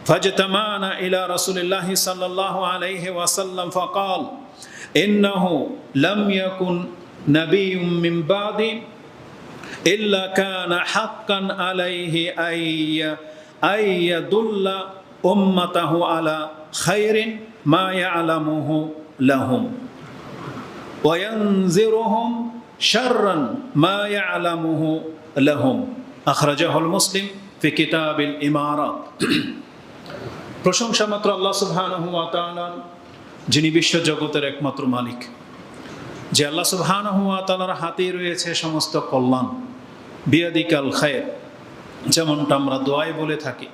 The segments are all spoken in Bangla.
فاجتمعنا إلى رسول الله صلى الله عليه وسلم فقال إنه لم يكن نبي من بعدي إلا كان حقا عليه أن يدل أمته على خير ما يعلمه لهم وينذرهم شرا ما يعلمه لهم أخرجه المسلم في كتاب الإمارات প্রশংসা মাত্র আল্লাহ সুবহানাহু ওয়া তাআলা, যিনি বিশ্ব জগতের একমাত্র মালিক। যে আল্লাহ সুবহানাহু ওয়া তাআলার হাতেই রয়েছে সমস্ত কল্যাণ, বিয়াদিকাল খায়র, যেমনটা আমরা দোয়ায় বলে থাকি,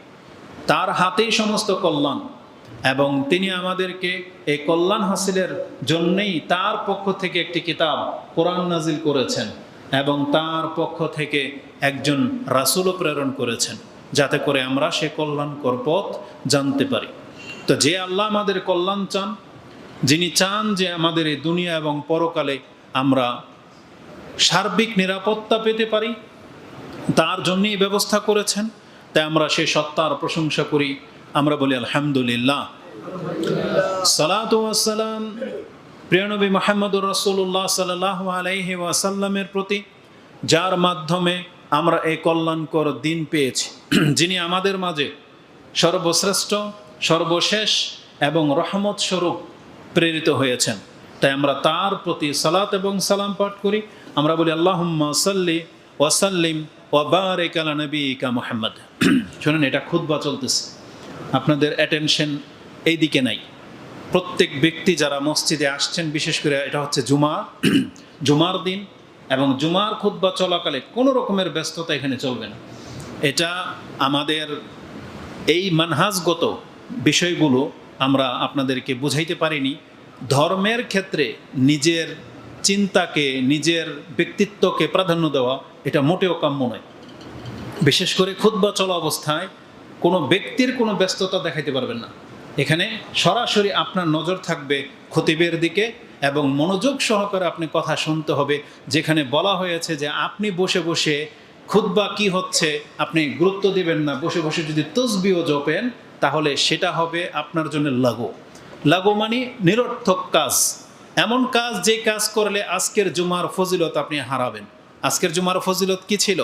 তার হাতেই সমস্ত কল্যাণ। এবং তিনি আমাদেরকে এই কল্যাণ হাসিলের জন্যই তার পক্ষ থেকে একটি কিতাব কোরআন নাজিল করেছেন এবং তার পক্ষ থেকে একজন রাসূলও প্রেরণ করেছেন, যাতে করে আমরা সে কল্যাণকর পথ জানতে পারি। তো যে আল্লাহ আমাদের কল্যাণ চান, যিনি চান যে আমাদের এই দুনিয়া এবং পরকালে আমরা সার্বিক নিরাপত্তা পেতে পারি, তার জন্যই ব্যবস্থা করেছেন। তাই আমরা সে সত্তার প্রশংসা করি, আমরা বলি আলহামদুলিল্লাহ। সালাতু ওয়াস সালাম প্রিয় নবী মুহাম্মদুর রাসূলুল্লাহ সাল্লাল্লাহু আলাইহি ওয়াসাল্লামের প্রতি, যার মাধ্যমে আমরা এই কল্যাণকর দিন পেয়েছি, যিনি আমাদের মাঝে সর্বশ্রেষ্ঠ, সর্বশেষ এবং রহমত স্বরূপ প্রেরিত হয়েছেন। তাই আমরা তার প্রতি সালাত এবং সালাম পাঠ করি। আমরা বলি আল্লাহুম্মা সাল্লি ওয়া সাল্লিম ওয়া বারিক আলা নবিয়িকা মুহাম্মদ। শুনুন, এটা খুতবা চলতেছে, আপনাদের অ্যাটেনশন এই দিকে নাই। প্রত্যেক ব্যক্তি যারা মসজিদে আসছেন, বিশেষ করে এটা হচ্ছে জুমার দিন এবং জুমার খুতবা চলাকালে কোনো রকমের ব্যস্ততা এখানে চলবে না। এটা আমাদের এই মানহাজগত বিষয়গুলো আমরা আপনাদেরকে বুঝাইতে পারিনি। ধর্মের ক্ষেত্রে নিজের চিন্তাকে, নিজের ব্যক্তিত্বকে প্রাধান্য দেওয়া এটা মোটেও কাম্য নয়। বিশেষ করে খুতবা চলা অবস্থায় কোনো ব্যক্তির কোনো ব্যস্ততা দেখাইতে পারবেন না। এখানে সরাসরি আপনার নজর থাকবে খতিবের দিকে এবং মনোযোগ সহকারে আপনি কথা শুনতে হবে। যেখানে বলা হয়েছে যে আপনি বসে বসে খুতবা কি হচ্ছে আপনি গুরুত্ব দিবেন না, বসে বসে যদি তসবিহ জপেন, তাহলে সেটা হবে আপনার জন্য লাগু মানে নিরর্থক কাজ, এমন কাজ যে কাজ করলে আজকের জুমার ফজিলত আপনি হারাবেন। আজকের জুমার ফজিলত কি ছিল?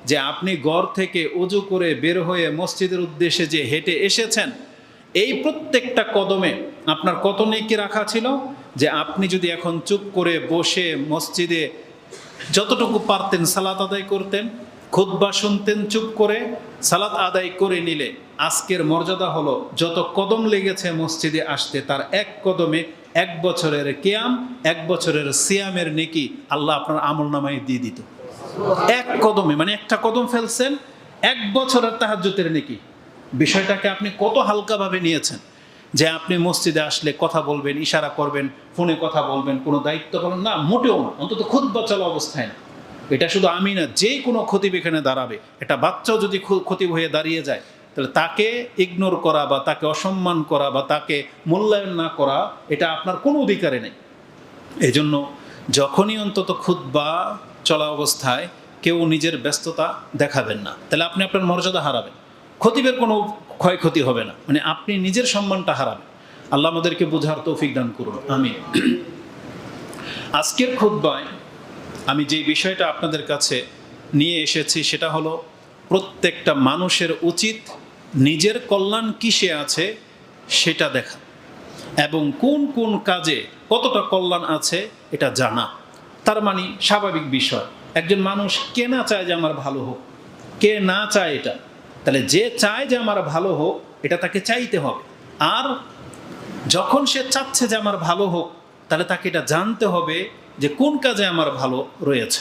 যে আপনি ঘর থেকে ওযু করে বের হয়ে মসজিদের উদ্দেশ্যে যে হেঁটে এসেছেন, এই প্রত্যেকটা কদমে আপনার কত নেকি রাখা ছিল, যে আপনি যদি এখন চুপ করে বসে মসজিদে যতটুকু পারতেন সালাত আদায় করতেন, খুতবা শুনতেন চুপ করে, সালাত আদায় করে নিলে আজকের মর্যাদা হলো যত কদম লেগেছে মসজিদে আসতে, তার এক কদমে 1 বছরের কিয়াম, 1 বছরের সিয়ামের নেকি আল্লাহ আপনার আমলনামায় দিয়ে দিত। এক কদমে, মানে একটা কদম ফেলছেন, 1 বছরের তাহাজ্জুদের নেকি। বিষয়টাকে আপনি কত হালকাভাবে নিয়েছেন যে আপনি মসজিদে আসলে কথা বলবেন, ইশারা করবেন, ফোনে কথা বলবেন, কোনো দায়িত্ব পালন না, মোটেও না, অন্তত খুতবা চলা অবস্থায় না। এটা শুধু আমি না, যে কোনো খতিব এখানে দাঁড়াবে, এটা বাচ্চাও যদি খতিব হয়ে দাঁড়িয়ে যায়, তাহলে তাকে ইগনোর করা বা তাকে অসম্মান করা বা তাকে মূল্যায়ন না করা, এটা আপনার কোনো অধিকারে নেই। এই জন্য যখনই অন্তত খুতবা চলা অবস্থায় কেউ নিজের ব্যস্ততা দেখাবেন না, তাহলে আপনি আপনার মর্যাদা হারাবেন, খতিবের কোনো ক্ষয়ক্ষতি হবে না, মানে আপনি নিজের সম্মানটা হারাবেন। আল্লাহ আমাদেরকে বুঝার তৌফিক দান করুন, আমিন। আজকের খুতবায় আমি যে বিষয়টা আপনাদের কাছে নিয়ে এসেছি সেটা হলো, প্রত্যেকটা মানুষের উচিত নিজের কল্যাণ কিসে আছে সেটা দেখা এবং কোন কোন কাজে কতটা কল্যাণ আছে এটা জানা। তার মানে স্বাভাবিক বিষয়, একজন মানুষ কে না চায় যে আমার ভালো হোক, কে না চায় এটা? তাহলে যে চায় যে আমার ভালো হোক, এটা তাকে চাইতে হবে। আর যখন সে চাচ্ছে যে আমার ভালো হোক, তাহলে তাকে এটা জানতে হবে যে কোন কাজে আমার ভালো রয়েছে,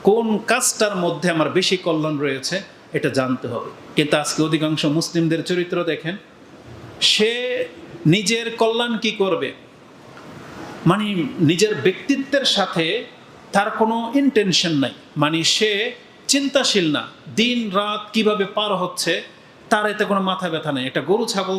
কোন কাজটার মধ্যে আমার বেশি কল্যাণ রয়েছে, এটা জানতে হবে। কিন্তু আজকে অধিকাংশ মুসলিমদের চরিত্র দেখেন, সে নিজের কল্যাণ কি করবে, মানে নিজের ব্যক্তিত্বের সাথে তার কোনো ইন্টেনশন নাই, মানে সে চিন্তাশীল না, দিন রাত কিভাবে পার হচ্ছে তার এতে কোনো মাথা ব্যথা নেই। একটা গরু ছাগল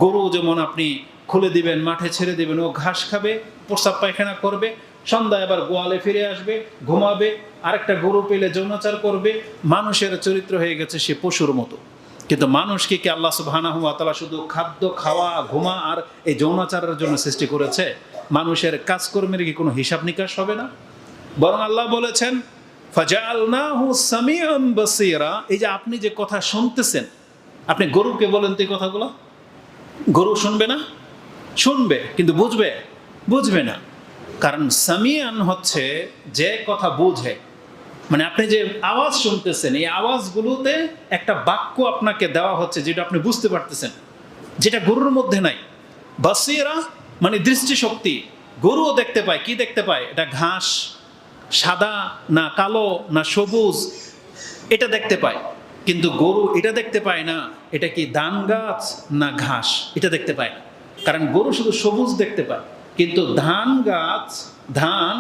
গরু যেমন আপনি খুলে দিবেন, মাঠে ছেড়ে দিবেন, ও ঘাস খাবে, প্রস্রাব পায়খানা করবে, সন্ধ্যায় আবার গোয়ালে ফিরে আসবে, ঘুমাবে, আরেকটা গরু পেলে যৌনাচার করবে। মানুষের চরিত্র হয়ে গেছে সে পশুর মতো। কিন্তু মানুষকে কি আল্লাহ সুবহানাহু ওয়া তাআলা শুধু খাদ্য, খাওয়া, ঘুমা আর এই যৌনাচারের জন্য সৃষ্টি করেছে? মানুষের কাজকর্মের কি কোনো হিসাব নিকাশ হবে না? বরং আল্লাহ বলেছেন ফাজআলনাহু সামিআন বাসীরা। এই যে আপনি যে কথা শুনতেছেন, আপনি গরুকে বলেন তো এই কথাগুলো, গরু শুনবে না? শুনবে, কিন্তু বুঝবে না। কারণ সামিআন হচ্ছে যে কথা বুঝে, মানে আপনি যে আওয়াজ শুনতেছেন এই আওয়াজগুলোতে একটা বাক্য আপনাকে দেওয়া হচ্ছে যেটা আপনি বুঝতে পারতেছেন, যেটা গরুর মধ্যে নাই। বাসীরা মানে দৃষ্টিশক্তি। গরুও দেখতে পায়, কি দেখতে পায়? এটা ঘাস সাদা না কালো না সবুজ, এটা দেখতে পায়। কিন্তু গরু এটা দেখতে পায় না এটা কি ধান গাছ না ঘাস, এটা দেখতে পায় না। কারণ গরু শুধু সবুজ দেখতে পায়, কিন্তু ধান গাছ, ধান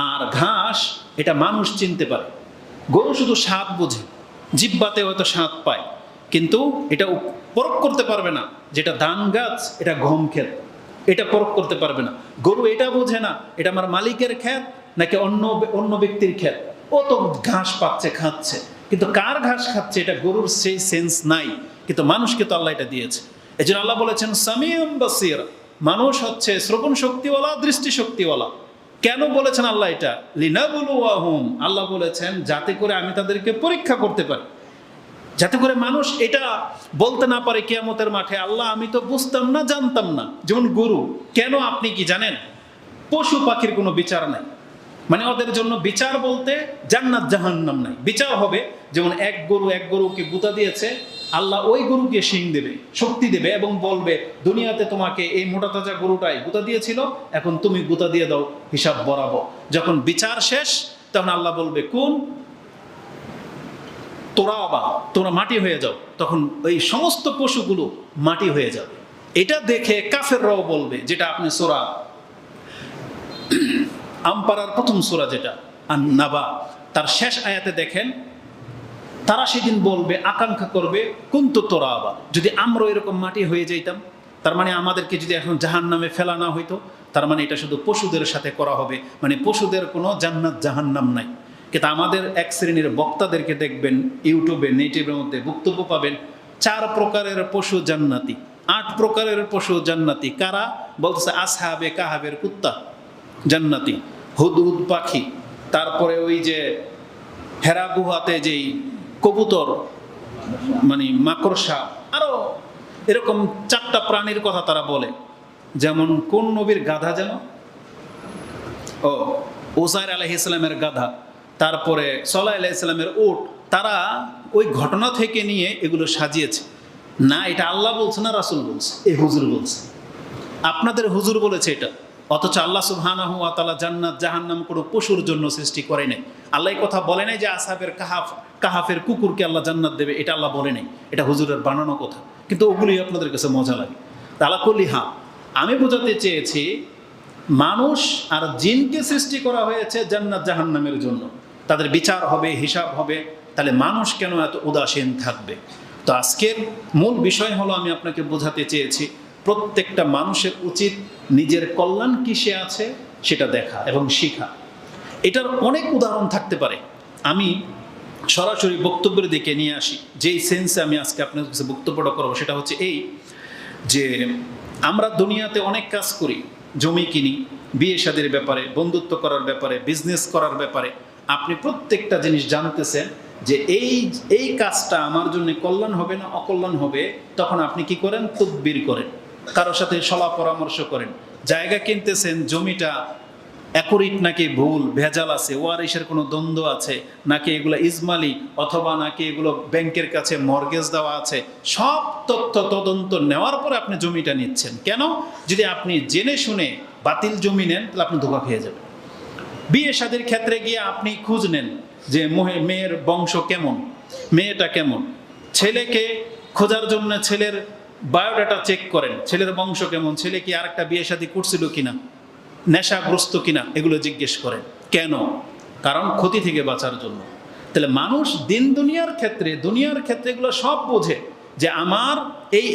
আর ঘাস এটা মানুষ চিনতে পারে। গরু শুধু স্বাদ বোঝে, জিহ্বাতে হয়তো স্বাদ পায়, কিন্তু এটা পরখ করতে পারবে না যেটা ধান গাছ এটা গম ক্ষেত, এটা পরখ করতে পারবে না। গরু এটা বোঝে না এটা আমার মালিকের ক্ষেত নাকি অন্য ব্যক্তির ক্ষেত। ও তো ঘাস পাচ্ছে, খাচ্ছে, কিন্তু কার ঘাস খাচ্ছে এটা গরুর সেই সেন্স নাই, কিন্তু মানুষকে তো আল্লাহ এটা দিয়েছে। এই জন্য আল্লাহ বলেছেন সামিউন বাসীর, মানুষ হচ্ছে শ্রবণ শক্তিওয়ালা, দৃষ্টি শক্তিওয়ালা। কেন বলেছেন আল্লাহ এটা? লিনাবলুয়াহুম, আল্লাহ বলেছেন যাতে করে আমি তাদেরকে পরীক্ষা করতে পারি, যাতে করে মানুষ এটা বলতে না পারে কিয়ামতের মাঠে আল্লাহ আমি তো বুঝতাম না, জানতাম না। যেমন গরু, কেন আপনি কি জানেন? পশু পাখির কোনো বিচার নাই, মানে ওদের জন্য বিচার বলতে জান্নাত জাহান্নাম নাই। বিচার হবে যেমন এক গরুকে গুতা দিয়েছে, আল্লাহ ওই গরুকে শিং দেবে, শক্তি দেবে এবং বলবে দুনিয়াতে তোমাকে এই মোটা তাজা গরুটাই গুতা দিয়েছিল, এখন তুমি গুতা দিয়ে দাও হিসাব বরাবর। যখন বিচার শেষ তখন আল্লাহ বলবে কোন তোরা মাটি হয়ে যাও, তখন ওই সমস্ত পশুগুলো মাটি হয়ে যাবে। এটা দেখে কাফেররাও বলবে, যেটা আপনি সূরা আম্পারার প্রথম সূরা যেটা আন-নাবা তার শেষ আয়াতে দেখেন, তারা সেদিন বলবে, আকাঙ্ক্ষা করবে কুনতু তুরাবা, যদি আমরা এরকম মাটি হয়ে যাইতাম। তার মানে আমাদেরকে যদি এখন জাহান্নামে ফেলা না হইতো, তার মানে এটা শুধু পশুদের সাথে করা হবে, মানে পশুদের কোনো জান্নাত জাহান্নাম নাই। কিন্তু আমাদের এক শ্রেণীর বক্তাদেরকে দেখবেন ইউটিউবে, নেটিভের মধ্যে বক্তব্য পাবেন 4 প্রকারের পশু জান্নাতি, 8 প্রকারের পশু জান্নাতি। কারা? বলতেছে আসহাবে কাহাবের কুত্তা জান্নাতি, হুদহুদ পাখি, তারপরে ওই যে হেরা গুহাতে যেই কবুতর মানে মাকড়সা, আরো এরকম 4টা প্রাণীর কথা তারা বলে। যেমন কোন নবীর গাধা যেন, উযাইর আলাইহিস সালামের গাধা, তারপরে সালেহ আলাইহিস সালামের উট। তারা ওই ঘটনা থেকে নিয়ে এগুলো সাজিয়েছে। না, এটা আল্লাহ বলছে না রাসূল বলছে, এই হুজুর বলছে, আপনাদের হুজুর বলেছে এটা। অথচ আল্লাহ সুবহানাহু ওয়া তাআলা জান্নাত জাহান্নাম কোনো পশুর জন্য সৃষ্টি করে নাই। আল্লাহ এই কথা বলে নাই যে আসহাবের কাহাফের কুকুরকে আল্লাহ জান্নাত দেবে, এটা আল্লাহ বলে নাই, এটা হুজুরের বানানো কথা। কিন্তু ওগুলোই আপনাদের কাছে মজা লাগে। আলা কুল্লি হাল, আমি বোঝাতে চেয়েছি মানুষ আর জিনকে সৃষ্টি করা হয়েছে জান্নাত জাহান্নামের জন্য, তাদের বিচার হবে, হিসাব হবে। তাহলে মানুষ কেন এত উদাসীন থাকবে? তো আজকের মূল বিষয় হলো, আমি আপনাকে বোঝাতে চেয়েছি প্রত্যেকটা মানুষের উচিত নিজের কল্যাণ কিসে আছে সেটা দেখা এবং শিখা। এটার অনেক উদাহরণ থাকতে পারে। আমি সরাসরি বক্তব্যের দিকে নিয়ে আসি, যেই সেন্সে আমি আজকে আপনার কাছে বক্তব্যটা করবো সেটা হচ্ছে এই যে আমরা দুনিয়াতে অনেক কাজ করি, জমি কিনি, বিয়ে শাদীর ব্যাপারে, বন্ধুত্ব করার ব্যাপারে, বিজনেস করার ব্যাপারে। আপনি প্রত্যেকটা জিনিস জানতেছেন যে এই কাজটা আমার জন্য কল্যাণ হবে না অকল্যাণ হবে, তখন আপনি কি করেন? তদবির করেন, কারোর সাথে সলা পরামর্শ করেন। জায়গা কিনতেছেন, জমিটা অ্যাকুরেট নাকি ভুল, ভেজাল আছে, ওয়ারিশের কোনো দ্বন্দ্ব আছে নাকি এগুলো ইজমালি, অথবা নাকি এগুলো ব্যাংকের কাছে মর্গেজ দেওয়া আছে, সব তথ্য তদন্ত নেওয়ার পরে আপনি জমিটা নিচ্ছেন। কেন? যদি আপনি জেনে শুনে বাতিল জমি নেন তাহলে আপনি ধোঁকা খেয়ে যাবেন। বিয়ে শাদীর ক্ষেত্রে গিয়ে আপনি খোঁজ নেন যে মেয়ের বংশ কেমন, মেয়েটা কেমন, ছেলেকে খোঁজার জন্য ছেলের বায়োডাটা চেক করেন, ছেলের বংশ কেমন, ছেলে কি আরেকটা বিয়ে শাদী করছিল কিনা, নেশাগ্রস্ত কিনা, এগুলো জিজ্ঞেস করেন। কেন? কারণ ক্ষতি থেকে বাঁচার জন্য। তাহলে মানুষ দুনিয়ার ক্ষেত্রে এগুলো সব বোঝে যে আমার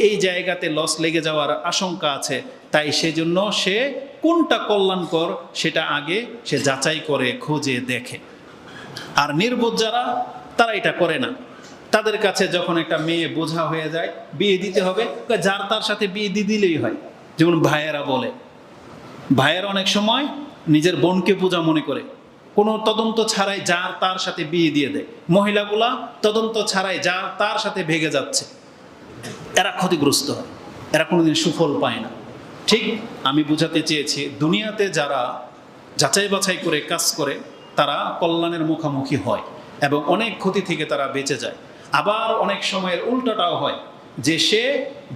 এই জায়গাতে লস লেগে যাওয়ার আশঙ্কা আছে, তাই সেজন্য সে কোনটা কল্যাণকর সেটা আগে সে যাচাই করে, খোঁজে, দেখে। আর নির্বোধ যারা, তারা এটা করে না। তাদের কাছে যখন একটা মেয়ে বোঝা হয়ে যায়, বিয়ে দিতে হবে, যার তার সাথে বিয়ে দিয়ে দিলেই হয়। যেমন ভাইয়েরা বলে, ভাইয়েরা অনেক সময় নিজের বোনকে পূজা মনে করে, কোনো তদন্ত ছাড়াই যার তার সাথে বিয়ে দিয়ে দেয়। মহিলাগুলা তদন্ত ছাড়াই যার তার সাথে ভেগে যাচ্ছে, এরা ক্ষতিগ্রস্ত হয়, এরা কোনোদিন সুফল পায় না। ঠিক আমি বোঝাতে চেয়েছি, দুনিয়াতে যারা যাচাই বাছাই করে কাজ করে তারা কল্যাণের মুখোমুখি হয় এবং অনেক ক্ষতি থেকে তারা বেঁচে যায়। আবার অনেক সময়ের উল্টাটাও হয়, যে সে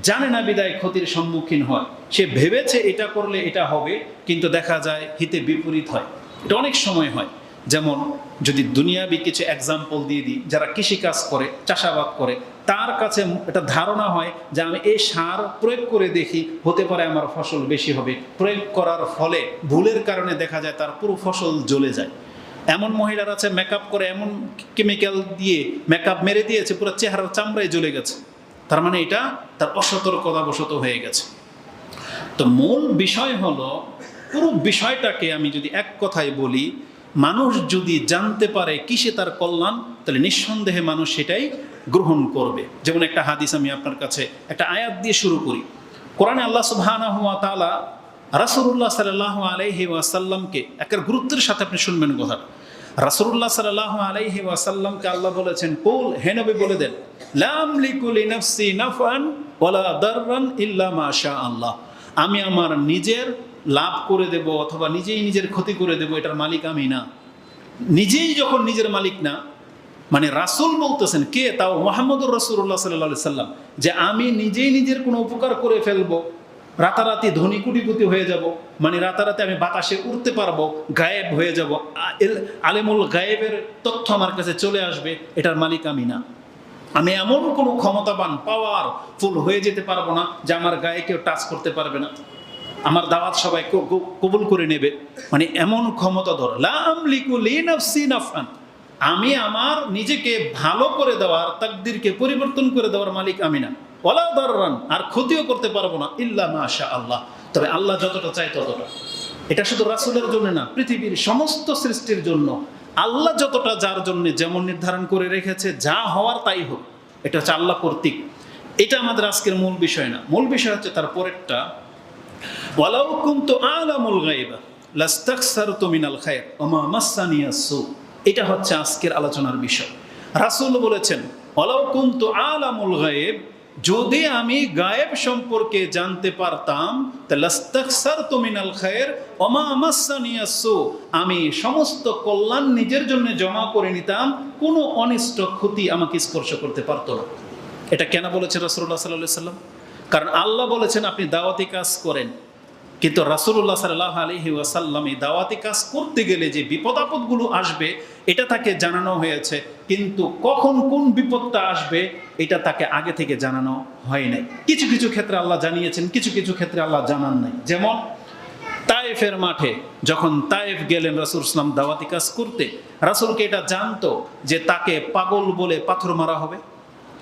জানে না বিদায় ক্ষতির সম্মুখীন হয়, সে ভেবেছে এটা করলে এটা হবে, কিন্তু দেখা যায় হিতে বিপরীত হয়। এটা অনেক সময় হয়। যেমন যদি দুনিয়াবি কিছু এক্সাম্পল দিয়ে দিই, যারা কৃষিকাজ করে, চাষাবাদ করে, তার কাছে এটা ধারণা হয় যে আমি এই সার প্রয়োগ করে দেখি, হতে পারে আমার ফসল বেশি হবে। প্রয়োগ করার ফলে ভুলের কারণে দেখা যায় তার পুরো ফসল জ্বলে যায়। এমন মহিলার আছে মেকআপ করে, এমন কেমিক্যাল দিয়ে মেকআপ মেরে দিয়েছে, পুরো চেহারার চামড়ায় জ্বলে গেছে। তার মানে এটা তার অসতর্কতাবশত হয়ে গেছে। তো মূল বিষয় হলো, পুরো বিষয়টাকে আমি যদি এক কথায় বলি, মানুষ যদি জানতে পারে কিসে তার কল্যাণ, তাহলে নিঃসন্দেহে মানুষ সেটাই গ্রহণ করবে। যেমন একটা হাদিস আমি আপনার কাছে একটা আয়াত দিয়ে শুরু করি। কোরআনে আল্লাহ সুবহানাহু ওয়া তাআলা রাসূলুল্লাহ সাল্লাল্লাহু আলাইহি ওয়াসাল্লামকে একটা গুরুত্বের সাথে আপনি শুনবেন কথা। রাসূলুল্লাহ সাল্লাল্লাহু আলাইহি ওয়াসাল্লামকে আল্লাহ বলেছেন, কুল, হে নবী বলে দেন, লা আমলিকু লিনাফসি নাফআন ওয়ালা দাররান ইল্লা মা শা আল্লাহ। আমি আমার নিজের লাভ করে দেব অথবা নিজেই নিজের ক্ষতি করে দেব, এটার মালিক আমি না। নিজেই যখন নিজের মালিক না, মানে রাসূল বলতেছেন, কে? তাও মুহাম্মদুর রাসূলুল্লাহ সাল্লাল্লাহু আলাইহি সাল্লাম, যে আমি নিজেই নিজের কোনো উপকার করে ফেলবো, রাতারাতি ধনী কোটিপতি হয়ে যাব, মানে রাতারাতি আমি বাতাসে উড়তে পারবো, গায়েব হয়ে যাব, আলেমুল গায়েবের তথ্য আমার কাছে চলে আসবে, এটার মালিক আমি না। আমি এমন কোনো ক্ষমতাবান পাওয়ারফুল হয়ে যেতে পারবো না যে আমার গায়ে কেউ টাচ করতে পারবে না, আমার দাওয়াত সবাই কবুল করে নেবে, মানে এমন ক্ষমতাধর। লা আমলিকু লিনাফসি নাফআন, আমি আমার নিজেকে ভালো করে দেওয়ার, তাকদীরকে পরিবর্তন করে দেওয়ার মালিক আমি না। ওয়ালা দাররান, আর ক্ষতিও করতে পারবো না, ইল্লা মা শা আল্লাহ, তবে আল্লাহ যতটা চায় ততটা। এটা শুধু রাসূলের জন্য না, পৃথিবীর সমস্ত সৃষ্টির জন্য আল্লাহ যতটা যার জন্য যেমন নির্ধারণ করে রেখেছে, যা হওয়ার তাই হোক, এটা হচ্ছে আল্লাহ কর্তৃক। এটা আমাদের আজকের মূল বিষয় না। মূল বিষয় হচ্ছে তার পরেরটা, ওয়ালাউ কুনতু আ'লামুল গায়বা লাস্তাকসারতু মিনাল খায়র ওয়া মা মাসসানিয়াস সু। এটা হচ্ছে আজকের আলোচনার বিষয়। রাসূল বলেছেন, ওয়ালাউ কুনতু আ'লামুল গায়ব, যদি আমি গায়েব সম্পর্কে জানতে পারতাম, তাহলে লাস্তাকসারতু মিনাল খায়র ওয়া মা মাসসানিয়াস সু, আমি সমস্ত কল্যাণ নিজের জন্য জমা করে নিতাম, কোনো অনিষ্ট ক্ষতি আমাকে স্পর্শ করতে পারতো না। এটা কেন বলেছেন রাসূলুল্লাহ সাল্লাল্লাহু আলাইহি সাল্লাম? কারণ আল্লাহ বলেছেন আপনি দাওয়াতি কাজ করেন, কিন্তু রাসূলুল্লাহ সাল্লাল্লাহু আলাইহি ওয়াসাল্লাম এই দাওয়াতি কাজ করতে গেলে যে বিপদ আপদগুলো আসবে এটা তাকে জানানো হয়েছে, কিন্তু কখন কোন বিপদটা আসবে এটা তাকে আগে থেকে জানানো হয় নাই। কিছু কিছু ক্ষেত্রে আল্লাহ জানিয়েছেন, কিছু কিছু ক্ষেত্রে আল্লাহ জানান নাই। যেমন তায়েফের মাঠে যখন তায়েফ গেলেন রাসূল সাল্লাল্লাহু আলাইহি ওয়াসাল্লাম দাওয়াতি কাজ করতে, রাসূলকে এটা জানতো যে তাকে পাগল বলে পাথর মারা হবে?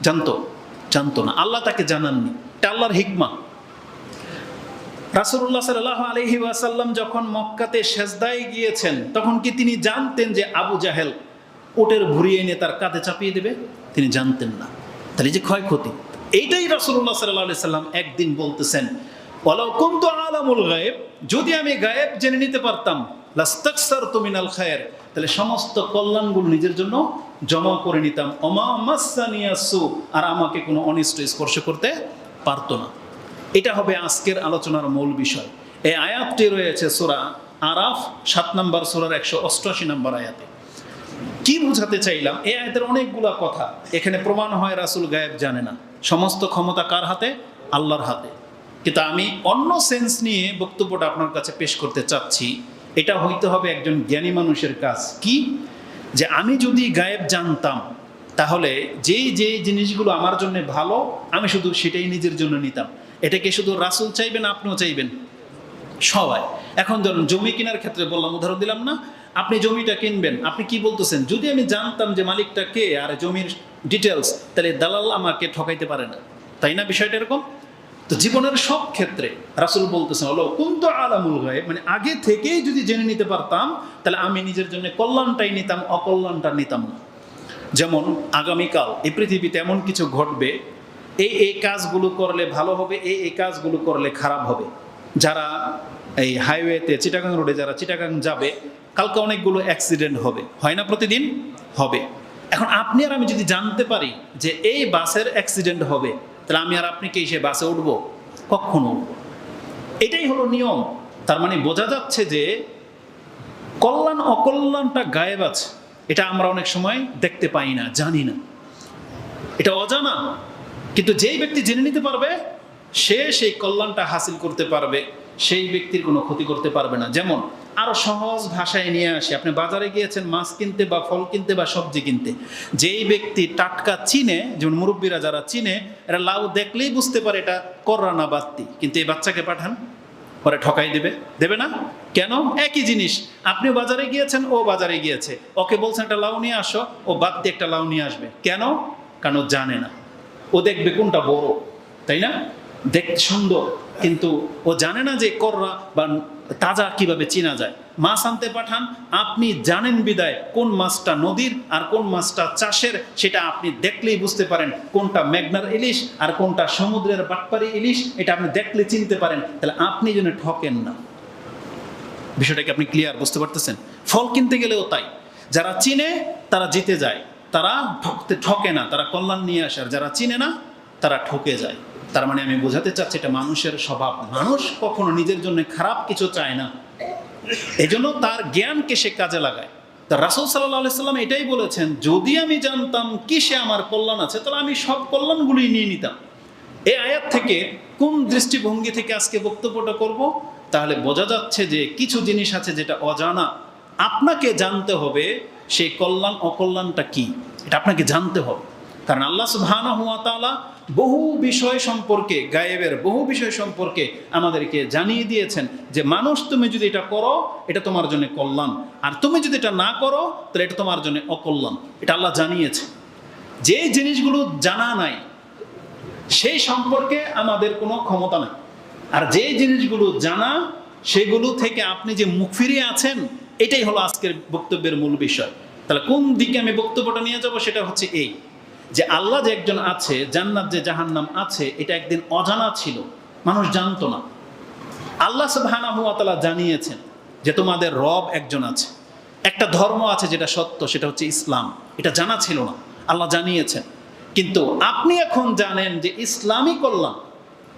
জানতো না, আল্লাহ তাকে জানাননি। এটা আল্লাহর হিকমা। রাসূলুল্লাহ সাল্লাল্লাহু আলাইহি ওয়াসাল্লাম যখন মক্কাতে সেজদায় গিয়েছেন, তখন কি তিনি জানতেন যে আবু জাহেল উটের ভুঁড়ি এনে তার কাঁধে চাপিয়ে দেবে? তিনি জানতেন না। তাহলে যে ক্ষয়ক্ষতি, এইটাই রাসূলুল্লাহ সাল্লাল্লাহু আলাইহি ওয়াসাল্লাম একদিন বলতেছেন, ওয়ালাউ কুনতু আ'লামুল গায়ব, যদি আমি গায়েব জেনে নিতে পারতাম, লাস্তাকসারতু মিনাল খায়র, তাহলে সমস্ত কল্যাণগুলো নিজের জন্য জমা করে নিতাম, ওয়া মা মাসসানিয়াস সু, আর আমাকে কোনো অনিষ্ট স্পর্শ করতে পারতো না। এটা হবে আজকের আলোচনার মূল বিষয়। এই আয়াতটি রয়েছে সূরা আরাফ 7 নম্বর সূরার 188 নম্বর আয়াতে। কি বোঝাতে চাইলাম? এই আয়াতের অনেকগুলা কথা এখানে প্রমাণ হয় রাসূল গায়েব জানে না, সমস্ত ক্ষমতা কার হাতে? আল্লাহর হাতে। কিন্তু আমি অন্য সেন্স নিয়ে বক্তব্যটা আপনার কাছে পেশ করতে চাচ্ছি। এটা হইতে হবে একজন জ্ঞানী মানুষের কাজ। কি? যে আমি যদি গায়েব জানতাম, তাহলে যেই জিনিসগুলো আমার জন্য ভালো আমি শুধু সেটাই নিজের জন্য নিতাম। এটাকে শুধু রাসূল চাইবেন, আপনিও চাইবেন, সবাই। এখন ধরুন জমি কেনার ক্ষেত্রে বললাম, উদাহরণ দিলাম না, আপনি জমিটা কিনবেন, আপনি কি বলতেছেন? যদি আমি জানতাম যে মালিকটা কে আর জমির ডিটেলস, তাহলে দালাল আমাকে ঠকাইতে পারে না, তাই না? বিষয়টা এরকম। তো জীবনের সব ক্ষেত্রে রাসূল বলতেছেন, হলো কুনতু আ'লামুল গায়ব, মানে আগে থেকেই যদি জেনে নিতে পারতাম, তাহলে আমি নিজের জন্য কল্যাণটাই নিতাম, অকল্যাণটা নিতাম না। যেমন আগামীকাল এই পৃথিবীতে এমন কিছু ঘটবে, এই কাজগুলো করলে ভালো হবে, এই কাজগুলো করলে খারাপ হবে। যারা এই হাইওয়েতে চিটাগাং রোডে যারা চিটাগাং যাবে, কালকে অনেকগুলো অ্যাক্সিডেন্ট হবে, হয় না? প্রতিদিন হবে। এখন আপনি আর আমি যদি জানতে পারি যে এই বাসের অ্যাক্সিডেন্ট হবে, তাহলে আমি আর আপনি কি সেই বাসে উঠবো? কখনো উঠবো। এটাই হলো নিয়ম। তার মানে বোঝা যাচ্ছে যে কল্যাণ অকল্যাণটা গায়েব আছে, এটা আমরা অনেক সময় দেখতে পাই না, জানি না, এটা অজানা। কিন্তু যেই ব্যক্তি জেনে নিতে পারবে, সে সেই কল্যাণটা হাসিল করতে পারবে, সেই ব্যক্তির কোনো ক্ষতি করতে পারবে না। যেমন আরো সহজ ভাষায় নিয়ে আসি, আপনি বাজারে গিয়েছেন মাছ কিনতে বা ফল কিনতে বা সবজি কিনতে, যেই ব্যক্তি টাটকা চিনে, যেমন মুরব্বীরা যারা চিনে, এরা লাউ দেখলেই বুঝতে পারে এটা কররা না বাত্তি, কিন্তু এই বাচ্চাকে পাঠান, পরে ঠকাই দেবে না? কেন? একই জিনিস, আপনি বাজারে গিয়েছেন, ও বাজারে গিয়েছে, ওকে বলছেন একটা লাউ নিয়ে আসো, ও বাত্তি একটা লাউ নিয়ে আসবে। কেন? কারণ ও জানে না। ও দেখবে কোনটা বড়, তাই না? দেখতে সুন্দর, কিন্তু ও জানে না যে কররা বা তাজা কিভাবে চেনা যায়। মাছ আনতে পাঠান, আপনি জানেন বিদায় কোন মাছটা নদীর আর কোন মাছটা চাষের, সেটা আপনি দেখলেই বুঝতে পারেন কোনটা মেঘনার ইলিশ আর কোনটা সমুদ্রের বাটপারি ইলিশ, এটা আপনি দেখলে চিনতে পারেন। তাহলে আপনি যেন ঠকেন না। বিষয়টাকে আপনি ক্লিয়ার বুঝতে পারতেছেন? ফল কিনতে গেলেও তাই, যারা চিনে তারা জিতে যায়, তারা ঠকে না, তারা কল্যাণ নিয়ে আসে। আর যারা চিনে না তারা ঠকে যায়। তার মানে আমি বোঝাতে চাচ্ছি এটা মানুষের স্বভাব। মানুষ কখনো নিজের জন্য খারাপ কিছু চায় না, এজন্য তার জ্ঞানকে সে কাজে লাগায়। তা রাসূল সাল্লাল্লাহু আলাইহি সাল্লাম এটাই বলেছেন, যদি আমি জানতাম কিসে আমার কল্যাণ আছে, তাহলে আমি সব কল্যাণগুলি নিয়ে নিতাম। এই আয়াত থেকে কোন দৃষ্টিভঙ্গি থেকে আজকে বক্তব্যটা করব, তাহলে বোঝা যাচ্ছে যে কিছু জিনিস আছে যেটা অজানা, আপনাকে জানতে হবে সেই কল্যাণ অকল্যাণটা কি, এটা আপনাকে জানতে হবে। কারণ আল্লাহ সুবহানাহু ওয়া তাআলা বহু বিষয় সম্পর্কে, গায়েবের বহু বিষয় সম্পর্কে আমাদেরকে জানিয়ে দিয়েছেন যে মানুষ, তুমি যদি এটা করো এটা তোমার জন্য কল্যাণ, আর তুমি যদি এটা না করো তাহলে এটা তোমার জন্য অকল্যাণ। এটা আল্লাহ জানিয়েছে। যে জিনিসগুলো জানা নাই সেই সম্পর্কে আমাদের কোনো ক্ষমতা নাই, আর যে জিনিসগুলো জানা সেগুলো থেকে আপনি যে মুখ ফিরিয়ে আছেন, এটাই হলো আজকের বক্তব্যের মূল বিষয়। তাহলে কোন দিকে আমি বক্তব্যটা নিয়ে যাব, সেটা হচ্ছে এই যে আল্লাহ যে একজন আছে, জান্নাত যে জাহান্নাম আছে, এটা একদিন অজানা ছিল, মানুষ জানতো না। আল্লাহ সুবহানাহু ওয়া তাআলা জানিয়েছেন যে তোমাদের রব একজন আছে, একটা ধর্ম আছে যেটা সত্য, সেটা হচ্ছে ইসলাম। এটা জানা ছিল না, আল্লাহ জানিয়েছেন। কিন্তু আপনি এখন জানেন যে ইসলামই কল্যাণ,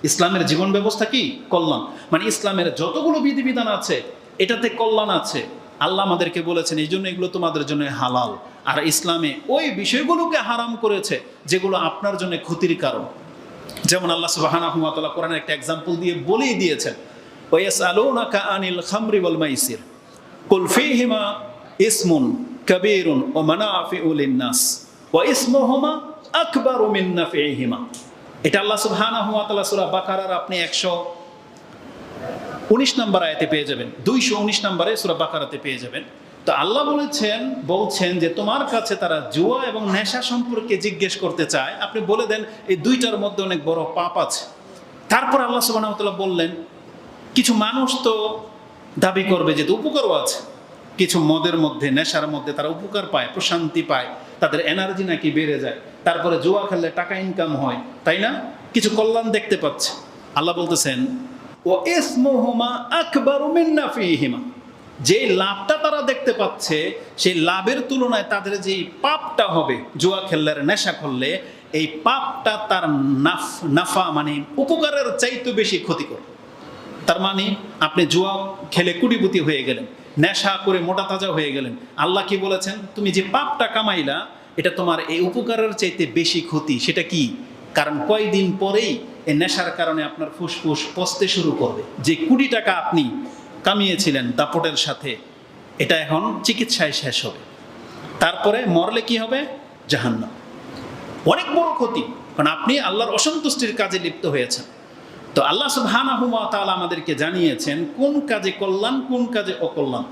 ইসলামের জীবন ব্যবস্থা কি কল্যাণ, মানে ইসলামের যতগুলো বিধিবিধান আছে এটাতে কল্যাণ আছে। আল্লাহ আমাদেরকে বলেছেন এই জন্য এগুলো তোমাদের জন্য হালাল, আর ইসলামে ওই বিষয়গুলোকে হারাম করেছে যেগুলো আপনার জন্য ক্ষতির কারণ। যেমন আল্লাহ সুবহানাহু ওয়া তাআলা কোরআনের একটা এক্সাম্পল দিয়ে বলেই দিয়েছেন, ওয়ায়াসআলুনাকা আনিল খামরি ওয়াল মাইসির কুল ফীহিমা ইসমুন কাবীরুন ওয়া মানাফিউ লিন-নাস ওয়া ইসমুহুমা আকবারু মিন নাফইহিমা। এটা আল্লাহ সুবহানাহু ওয়া তাআলা সূরা বাকারার আপনি 119 নম্বর আয়াতে পেয়ে যাবেন, 219 নম্বরে সূরা বাকারাতে পেয়ে যাবেন। তো আল্লাহ বলছেন যে তোমার কাছে তারা জুয়া এবং নেশা সম্পর্কে জিজ্ঞেস করতে চায়, আপনি বলে দেন এই দুইটার মধ্যে অনেক বড় পাপ আছে। তারপর আল্লাহ সুবহানাহু ওয়া তাআলা বললেন, কিছু মানুষ তো দাবি করবে যে উপকারও আছে, কিছু মদের মধ্যে, নেশার মধ্যে তারা উপকার পায়, প্রশান্তি পায়, তাদের এনার্জি নাকি বেড়ে যায়, তারপরে জুয়া খেললে টাকা ইনকাম হয়, তাই না? কিছু কল্যাণ দেখতে পাচ্ছে। আল্লাহ বলতেছেন ওয়া ইসমুহুমা আকবারু মিন নাফিহিমা, যে লাভটা তারা দেখতে পাচ্ছে সেই লাভের তুলনায় তাদের যে পাপটা হবে জুয়া খেললে, নেশা করলে, এই পাপটা তার নাফা মানে উপকারের চাইতে বেশি ক্ষতিকর। তার মানে আপনি জুয়া খেলে কোটিপতি হয়ে গেলেন, নেশা করে মোটা তাজা হয়ে গেলেন, আল্লাহ কি বলেছেন, তুমি যে পাপটা কামাইলা এটা তোমার এই উপকারের চাইতে বেশি ক্ষতি। সেটা কি? কারণ কয়দিন পরেই এই নেশার কারণে আপনার ফুসফুস পচতে শুরু করবে। যে কোটি টাকা আপনি কামিয়েছিলেন দাপটের সাথে, এটা এখন চিকিৎসায় শেষ হবে, তারপরে মরলে কি হবে? জাহান্নাম। অনেক বড় ক্ষতি, কারণ আপনি আল্লাহর অসন্তুষ্টির কাজে লিপ্ত হয়েছেন। তো আল্লাহ সুবহানাহু ওয়া তাআলা আমাদেরকে জানিয়েছেন কোন কাজে কল্যাণ, কোন কাজে অকল্যাণ।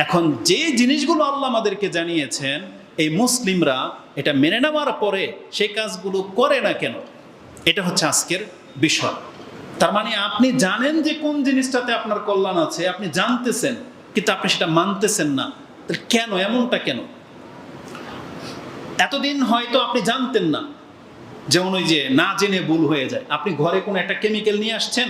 এখন যে জিনিসগুলো আল্লাহ আমাদেরকে জানিয়েছেন, এই মুসলিমরা এটা মেনে নেওয়ার পরে সেই কাজগুলো করে না কেন, এটা হচ্ছে আজকের বিষয়। তার মানে আপনি জানেন যে কোন জিনিসটাতে আপনার কল্যাণ আছে, আপনি জানতেছেন, কিন্তু আপনি সেটা মানতেছেন না। তাহলে কেন? এমনটা কেন? এতদিন হয়তো আপনি জানতেন না, যেমন ওই যে না জেনে ভুল হয়ে যায়। আপনি ঘরে কোনো একটা কেমিক্যাল নিয়ে আসছেন,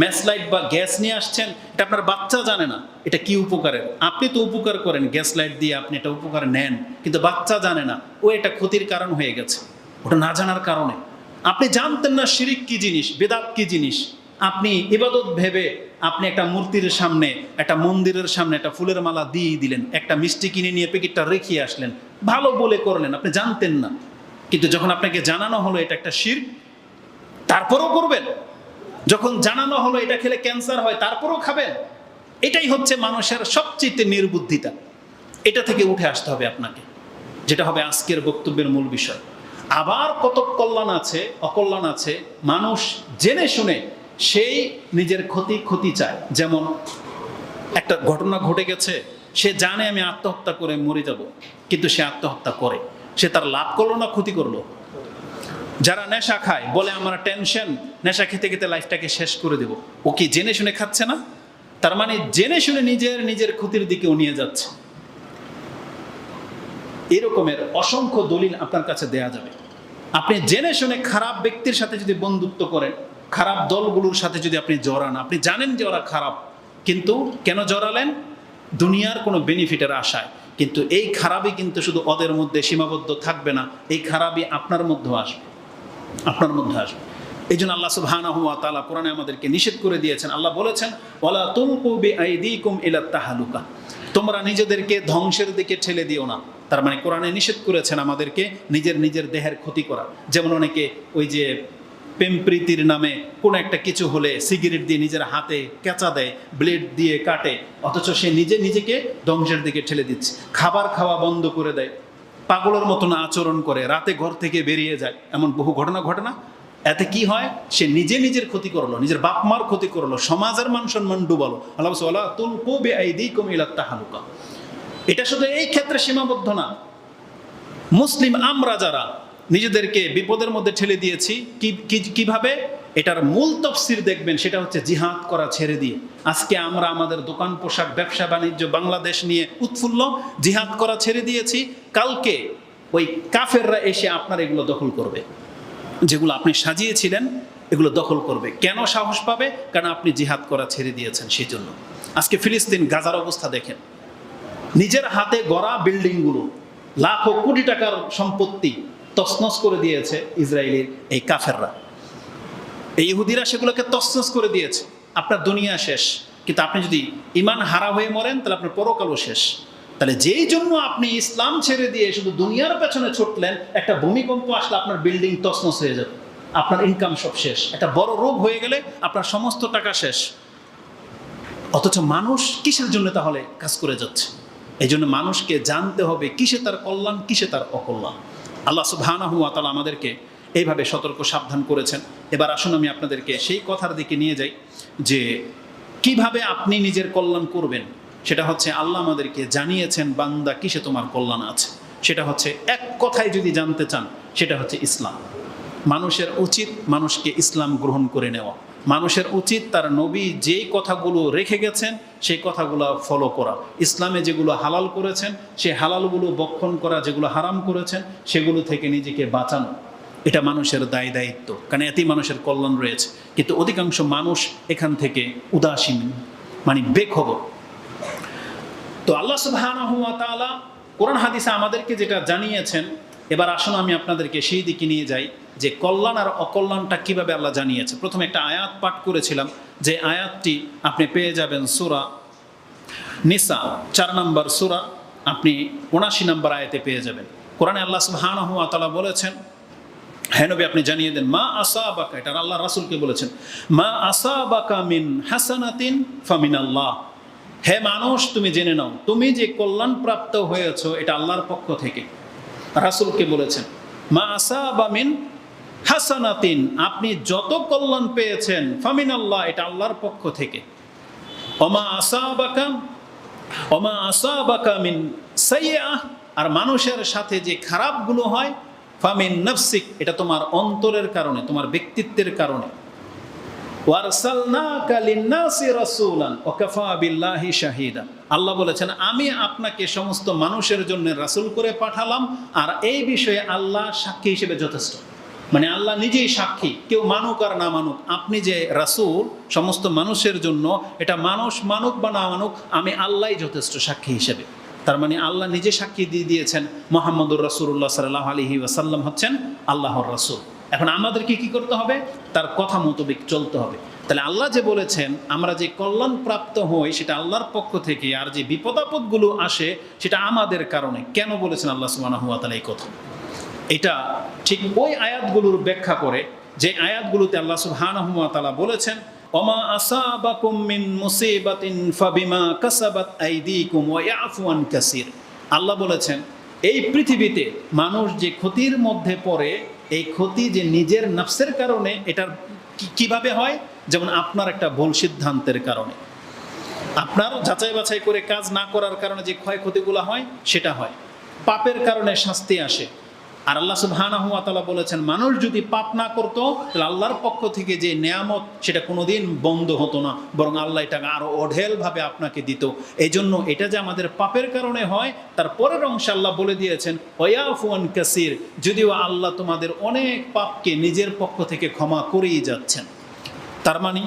ম্যাচলাইট বা গ্যাস নিয়ে আসছেন, এটা আপনার বাচ্চা জানে না এটা কি উপকারের। আপনি তো উপকার করেন, গ্যাস লাইট দিয়ে আপনি এটা উপকার নেন, কিন্তু বাচ্চা জানে না ও এটা ক্ষতির কারণ হয়ে গেছে, ওটা না জানার কারণে। আপনি জানতেন না শিরিক কি জিনিস, বেদাত কি জিনিস, আপনি ইবাদত ভেবে আপনি একটা মূর্তির সামনে, একটা মন্দিরের সামনে একটা ফুলের মালা দিয়ে দিলেন, একটা মিষ্টি কিনে নিয়ে প্যাকেটটা রেখে আসলেন, ভালো বলে করলেন, আপনি জানতেন না। কিন্তু যখন আপনাকে জানানো হলো এটা একটা শিরক, তারপরও করবেন। যখন জানানো হলো এটা খেলে ক্যান্সার হয়, তারপরও খাবেন। এটাই হচ্ছে মানুষের সবচেয়ে নির্বুদ্ধিতা। এটা থেকে উঠে আসতে হবে আপনাকে, যেটা হবে আজকের বক্তব্যের মূল বিষয়। আবার কত কল্যাণ আছে, অকল্যাণ আছে, মানুষ জেনে শুনে সেই নিজের ক্ষতি চায়। যেমন একটা ঘটনা ঘটে গেছে, সে জানে আমি আত্মহত্যা করে মরে যাব, কিন্তু সে আত্মহত্যা করে। সে তার লাভ করলো না ক্ষতি করলো? যারা নেশা খায় বলে আমার টেনশন, নেশা খেতে খেতে লাইফটাকে শেষ করে দেব, ও কি জেনে শুনে খাচ্ছে না? তার মানে জেনে শুনে নিজের ক্ষতির দিকেও নিয়ে যাচ্ছে। এরকমের অসংখ্য দলিল আপনার কাছে দেয়া যাবে। আপনি জেনে শুনে খারাপ ব্যক্তির সাথে যদি বন্ধুত্ব করেন, খারাপ দলগুলোর সাথে যদি আপনি জড়ান, আপনি জানেন যে ওরা খারাপ, কিন্তু কেন জড়ালেন? দুনিয়ার কোনো বেনিফিটের আশায়। কিন্তু এই খারাপই কিন্তু শুধু ওদের মধ্যে সীমাবদ্ধ থাকবে না, এই খারাপই আপনার মধ্যে আসবে, আপনার মধ্যে আসবে। এই জন্য আল্লাহ সুবহানাহু ওয়া তাআলা কোরআনে আমাদেরকে নিষেধ করে দিয়েছেন। আল্লাহ বলেছেন, ওয়ালা তুলকু বিআইদিকুম ইলা তাহলুকা, তোমরা নিজেদেরকে ধ্বংসের দিকে ঠেলে দিও না। তার মানে কোরআনে নিষেধ করেছেন আমাদেরকে নিজের দেহের ক্ষতি করা। যেমন অনেকে ওই যে প্রেম প্রীতির নামে কোনো একটা কিছু হলে সিগারেট দিয়ে নিজের হাতে কেঁচা দেয়, ব্লেড দিয়ে কাটে, অথচ সে নিজেকে ধ্বংসের দিকে ঠেলে দিচ্ছে। খাবার খাওয়া বন্ধ করে দেয়, পাগলের মতন আচরণ করে, রাতে ঘর থেকে বেরিয়ে যায়, এমন বহু ঘটনা ঘটে না? এতে কি হয়? সে নিজের ক্ষতি করলো, নিজের বাপ মার ক্ষতি করলো, সমাজের মান সম্মান ডুবালো। আল্লাহ বলছে, ওয়ালা তুলকু বিআইদিকুম ইলা তাহলুকা। এটা শুধু এই ক্ষেত্রে সীমাবদ্ধ না। মুসলিম আমরা যারা নিজেদেরকে বিপদের মধ্যে ঠেলে দিয়েছি, কিভাবে? এটার মূল তাফসীর দেখবেন, সেটা হচ্ছে জিহাদ করা ছেড়ে দিয়ে। আজকে আমরা আমাদের দোকান, পোশাক, ব্যবসা বাণিজ্য, বাংলাদেশ নিয়ে উৎফুল্ল, জিহাদ করা ছেড়ে দিয়েছি। কালকে ওই কাফেররা এসে আপনার এগুলো দখল করবে, যেগুলো আপনি সাজিয়েছিলেন এগুলো দখল করবে। কেন সাহস পাবে? কারণ আপনি জিহাদ করা ছেড়ে দিয়েছেন। সেই জন্য আজকে ফিলিস্তিন, গাজার অবস্থা দেখেন। নিজের হাতে গড়া বিল্ডিংগুলো, লাখো কোটি টাকার সম্পত্তি তছনছ করে দিয়েছে ইসরায়েলের এই কাফেররা। এই ইহুদিরা সেগুলোকে তছনছ করে দিয়েছে। আপনার দুনিয়া শেষ, কিন্তু আপনি যদি ঈমান হারা হয়ে মরেন তাহলে আপনার পরকালও শেষ। তাহলে যেই জন্য আপনি ইসলাম ছেড়ে দিয়ে শুধু দুনিয়ার পেছনে ছুটলেন, একটা ভূমিকম্প আসলে আপনার বিল্ডিং তছনছ হয়ে যাবে, আপনার ইনকাম সব শেষ। একটা বড় রোগ হয়ে গেলে আপনার সমস্ত টাকা শেষ। অথচ মানুষ কিসের জন্য তাহলে কাজ করে যাচ্ছে? এই জন্য মানুষকে জানতে হবে কিসে তার কল্যাণ, কিসে তার অকল্যাণ। আল্লাহ সুবহানাহু ওয়া তাআলা আমাদেরকে এইভাবে সতর্ক সাবধান করেছেন। এবার আসুন আমি আপনাদেরকে সেই কথার দিকে নিয়ে যাই যে কিভাবে আপনি নিজের কল্যাণ করবেন। সেটা হচ্ছে আল্লাহ আমাদেরকে জানিয়েছেন, বান্দা কিসে তোমার কল্যাণ আছে। সেটা হচ্ছে এক কথায় যদি জানতে চান, সেটা হচ্ছে ইসলাম। মানুষের উচিত মানুষকে ইসলাম গ্রহণ করে নেওয়া। মানুষের উচিত তার নবী যেই কথাগুলো রেখে গেছেন সেই কথাগুলো ফলো করা। ইসলামে যেগুলো হালাল করেছেন সেই হালালগুলো বক্ষণ করা, যেগুলো হারাম করেছেন সেগুলো থেকে নিজেকে বাঁচানো। এটা মানুষের দায়িত্ব, কারণ এতেই মানুষের কল্যাণ রয়েছে। কিন্তু অধিকাংশ মানুষ এখান থেকে উদাসীন, মানে বেখবর। তো আল্লাহ সুবহানাহু ওয়া তাআলা কোরআন হাদিসে আমাদেরকে যেটা জানিয়েছেন, এবার আসুন আমি আপনাদেরকে সেই দিকে নিয়ে যাই যে কল্যাণ আর অকল্যাণটা কিভাবে আল্লাহ জানিয়েছে। প্রথমে একটা আয়াত পাঠ করেছিলাম, যে আয়াতটি আপনি পেয়ে যাবেন সূরা নিসা 4 নম্বর সূরা, আপনি 79 নম্বর আয়াতে পেয়ে যাবেন। কোরআনে আল্লাহ সুবহানাহু ওয়া তাআলা বলেছেন, হে নবী আপনি জানিয়ে দেন, মা আসাবাকা, এটা আল্লাহ রাসূলকে বলেছেন, মা আসাবাকা মিন হাসানাতিন ফামিনাল্লাহ। হে মানুষ তুমি জেনে নাও, তুমি যে কল্যাণ প্রাপ্ত হয়েছো এটা আল্লাহর পক্ষ থেকে। রাসূলকে বলেছেন মা আসাবা মিন হাসানাতিন, আপনি যত কল্যাণ পেয়েছেন ফামিনাল্লাহ, এটা আল্লাহর পক্ষ থেকে। ওমা আসাবাকা মিন সাইয়্যাহ, আর মানুষের সাথে যে খারাপগুলো হয়, ফামিন নাফসিক, এটা তোমার অন্তরের কারণে, তোমার ব্যক্তিত্বের কারণে। ওয়ারসালনাকা লিন-নাসি রাসূলান ওয়া কাফা বিল্লাহি শাহিদা। আল্লাহ বলেছেন আমি আপনাকে সমস্ত মানুষের জন্য রাসূল করে পাঠালাম, আর এই বিষয়ে আল্লাহ সাক্ষী হিসেবে যথেষ্ট। মানে আল্লাহ নিজেই সাক্ষী, কেউ মানুক আর না মানুক, আপনি যে রাসূল সমস্ত মানুষের জন্য, এটা মানুষ মানুক বা না মানুক, আমি আল্লাহই যথেষ্ট সাক্ষী হিসেবে। তার মানে আল্লাহ নিজে সাক্ষী দিয়ে দিয়েছেন মুহাম্মদুর রাসূলুল্লাহ সাল্লাল্লাহু আলাইহি ওয়াসাল্লাম হচ্ছেন আল্লাহর রাসূল। এখন আমাদেরকে কি করতে হবে? তার কথা মোতাবেক চলতে হবে। তাহলে আল্লাহ যে বলেছেন আমরা যে কল্যাণ প্রাপ্ত হই সেটা আল্লাহর পক্ষ থেকে, আর যে বিপদ আপদগুলো আসে সেটা আমাদের কারণে। কেন বলেছেন আল্লাহ সুবহানাহু ওয়া তাআলা এই কথা? এটা ঠিক ওই আয়াতগুলোর ব্যাখ্যা করে যে আয়াতগুলোতে আল্লাহ সুবহানাহু ওয়া তাআলা বলেছেন ওমা আসাবাকুম মিন মুসিবাতিন ফাবিমা কাসাবাত আইদিকুম ওয়া ইয়াফু আন কাসীর। আল্লাহ বলেছেন এই পৃথিবীতে মানুষ যে ক্ষতির মধ্যে পড়ে, এই ক্ষতি যে নিজের নফসের কারণে, এটার কিভাবে হয়? যেমন আপনার একটা ভুল সিদ্ধান্তের কারণে, আপনার যাচাই বাছাই করে কাজ না করার কারণে যে ক্ষয়ক্ষতিগুলো হয় সেটা হয়, পাপের কারণে শাস্তি আসে। আর আল্লাহ সুবহানাহু ওয়া তাআলা বলেছেন মানুষ যদি পাপ না করতো তাহলে আল্লাহর পক্ষ থেকে যে নেয়ামত সেটা কোনোদিন বন্ধ হতো না, বরং আল্লাহ এটাকে আরো অঢেলভাবে আপনাকে দিত। এই জন্য এটা যে আমাদের পাপের কারণে হয়, তার পরের অংশে আল্লাহ বলে দিয়েছেন ওয়ায়াফু আন কাসীর, যদিও আল্লাহ তোমাদের অনেক পাপকে নিজের পক্ষ থেকে ক্ষমা করেই যাচ্ছেন। তার মানে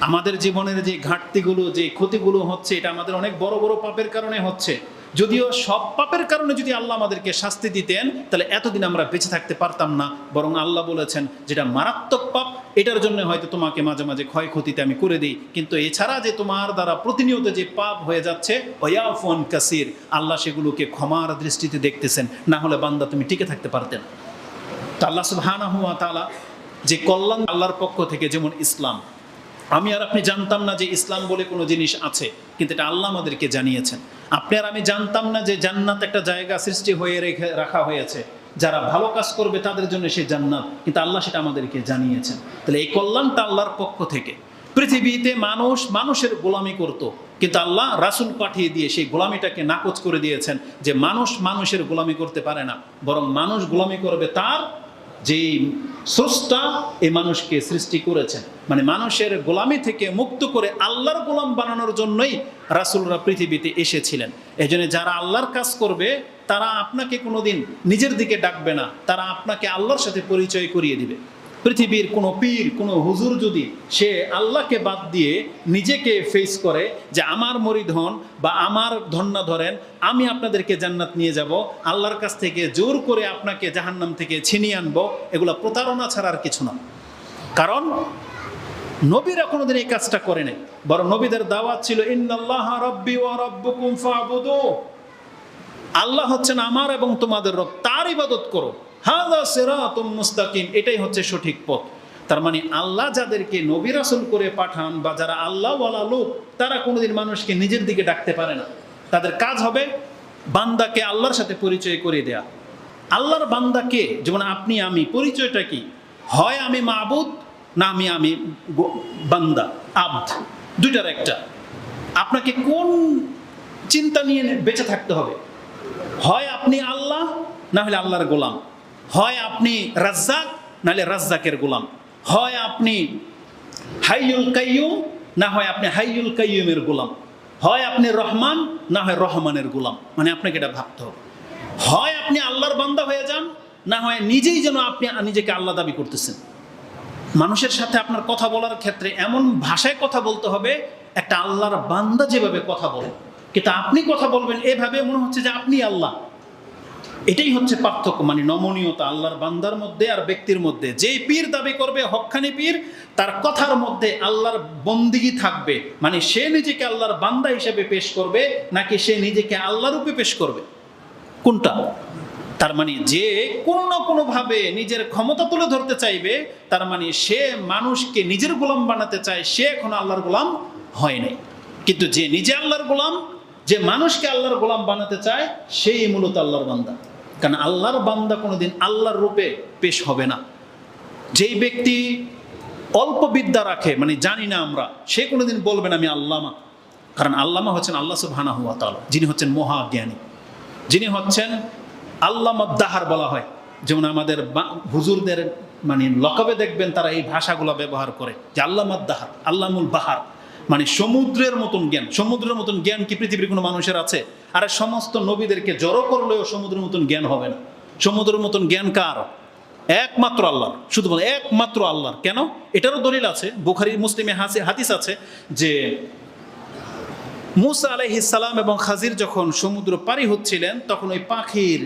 আমাদের জীবনের যে ঘাটতিগুলো, যে ক্ষতিগুলো হচ্ছে, এটা আমাদের অনেক বড় বড় পাপের কারণে হচ্ছে। যদিও সব পাপের কারণে যদি আল্লাহ আমাদেরকে শাস্তি দিতেন তাহলে এতদিন আমরা বেঁচে থাকতে পারতাম না, বরং আল্লাহ বলেছেন যেটা মারাত্মক পাপ এটার জন্য হয়তো তোমাকে মাঝে মাঝে ক্ষয়ক্ষতিতে আমি করে দিই, কিন্তু এছাড়া যে তোমার দ্বারা প্রতিনিয়ত যে পাপ হয়ে যাচ্ছে ওয়ায়াফু আন কাসীর, আল্লাহ সেগুলোকে ক্ষমার দৃষ্টিতে দেখতেছেন, না হলে বান্দা তুমি টিকে থাকতে পারতে না। তো আল্লাহ সুবহানাহু ওয়া তাআলা যে কল্যাণ আল্লাহর পক্ষ থেকে, যেমন ইসলাম, আমি আর আপনি জানতাম না যে ইসলাম বলে কোনো জিনিস আছে, কিন্তু এটা আল্লাহ আমাদেরকে জানিয়েছেন। আপনি আর আমি জানতাম না যে জান্নাত একটা জায়গা সৃষ্টি হয়ে রাখা হয়েছে, যারা ভালো কাজ করবে তাদের জন্য সেই জান্নাত, কিন্তু আল্লাহ সেটা আমাদেরকে জানিয়েছেন। তাহলে এই কল্যাণটা আল্লাহর পক্ষ থেকে। পৃথিবীতে মানুষ মানুষের গোলামি করত, কিন্তু আল্লাহ রাসূল পাঠিয়ে দিয়ে সেই গোলামিটাকে নাকচ করে দিয়েছেন, যে মানুষ মানুষের গোলামি করতে পারে না, বরং মানুষ গোলামি করবে তার যে স্রষ্টা এই মানুষকে সৃষ্টি করেছেন। মানে মানুষের গোলামি থেকে মুক্ত করে আল্লাহর গোলাম বানানোর জন্যই রাসূলরা পৃথিবীতে এসেছিলেন। এই জন্য যারা আল্লাহর কাজ করবে তারা আপনাকে কোনোদিন নিজের দিকে ডাকবে না, তারা আপনাকে আল্লাহর সাথে পরিচয় করিয়ে দিবে। পৃথিবীর কোনো পীর, কোনো হুজুর যদি সে আল্লাহকে বাদ দিয়ে নিজেকে ফেস করে যে আমার মরিদ হন বা আমার ধন্না ধরেন, আমি আপনাদেরকে জান্নাত নিয়ে যাব, আল্লাহর কাছ থেকে জোর করে আপনাকে জাহান্নাম থেকে ছিনিয়ে আনবো, এগুলা প্রতারণা ছাড়া আর কিছু না। কারণ নবীরা কোনোদিন এই কাজটা করে নাই, বরং নবীদের দাওয়াত ছিল ইন্নাল্লাহা রাব্বি ওয়া রাব্বুকুম ফা'বুদু, আল্লাহ হচ্ছেন আমার এবং তোমাদের রব, তার ইবাদত করো, হাযা সিরাতুম মুস্তাকিম, এটাই হচ্ছে সঠিক পথ। তার মানে আল্লাহ যাদেরকে নবী রাসূল করে পাঠান বা যারা আল্লাহওয়ালা লোক, তারা কোনোদিন মানুষকে নিজের দিকে ডাকতে পারে না। তাদের কাজ হবে বান্দাকে আল্লাহর সাথে পরিচয় করে দেয়া। আল্লাহর বান্দাকে, যেমন আপনি আমি, পরিচয়টা কি? হয় আমি মাবুদ, না আমি বান্দা, আব্দ, দুইটার একটা। আপনাকে কোন চিন্তা নিয়ে বেঁচে থাকতে হবে? হয় আপনি আল্লাহ, না হলে আল্লাহর গোলাম। হয় আপনি রাজ্জাক, নাহলে রাজ্জাকের গোলাম। হয় আপনি হাইয়ুল কাইয়ুম, না হয় আপনি হাইয়ুল কাইয়ুমের গোলাম। হয় আপনি রহমান, না হয় রহমানের গোলাম। মানে আপনাকে এটা ভাবতে হবে। হয় আপনি আল্লাহর বান্দা হয়ে যান, না হয় নিজেই যেন আপনি নিজেকে আল্লাহ দাবি করতেছেন। মানুষের সাথে আপনার কথা বলার ক্ষেত্রে এমন ভাষায় কথা বলতে হবে একটা আল্লাহর বান্দা যেভাবে কথা বলে, কিন্তু আপনি কথা বলবেন এভাবে মনে হচ্ছে যে আপনি আল্লাহ। এটাই হচ্ছে পার্থক্য, মানে নমনীয়তা আল্লাহর বান্দার মধ্যে আর ব্যক্তির মধ্যে। যেই পীর দাবি করবে হক্কানি পীর, তার কথার মধ্যে আল্লাহর বন্দিগি থাকবে, মানে সে নিজেকে আল্লাহর বান্দা হিসেবে পেশ করবে নাকি সে নিজেকে আল্লাহ রূপে পেশ করবে, কোনটা? তার মানে যে কোনো না কোনোভাবে নিজের ক্ষমতা তুলে ধরতে চাইবে, তার মানে সে মানুষকে নিজের গোলাম বানাতে চায়, সে এখন আল্লাহর গোলাম হয় নাই। কিন্তু যে নিজে আল্লাহর গোলাম, যে মানুষকে আল্লাহর গোলাম বানাতে চায়, সেই মূলত আল্লাহর বান্দা। কারণ আল্লাহর বান্দা কোনোদিন আল্লাহর রূপে পেশ হবে না। যেই ব্যক্তি অল্প বিদ্যা রাখে, মানে জানি না আমরা, সে কোনোদিন বলবেন আমি আল্লামা। কারণ আল্লামা হচ্ছেন আল্লাহ সুবহানাহু ওয়া তাআলা, যিনি হচ্ছেন মহাজ্ঞানী, যিনি হচ্ছেন আল্লামা দাহার বলা হয়। যেমন আমাদের হুজুরদের মানে লকাবে দেখবেন তারা এই ভাষাগুলো ব্যবহার করে যে আল্লামাদ দাহার, আল্লামুল বাহার, মানে সমুদ্রের মতন জ্ঞান। সমুদ্রের মতন জ্ঞান কি পৃথিবীর কোনো মানুষের আছে? আর সমস্ত নবীদেরকে জড়ো করলেও সমুদ্রের মতন জ্ঞান হবে না। সমুদ্রের মতন জ্ঞান কার? একমাত্র আল্লাহর, শুধু বলে একমাত্র আল্লাহর। কেন? এটারও দলিল আছে, বুখারী মুসলিমে হাদিস আছে যে মুসা আলাইহিস সালাম এবং খাজির যখন সমুদ্র পাড়ি হচ্ছিলেন তখন ওই পাখির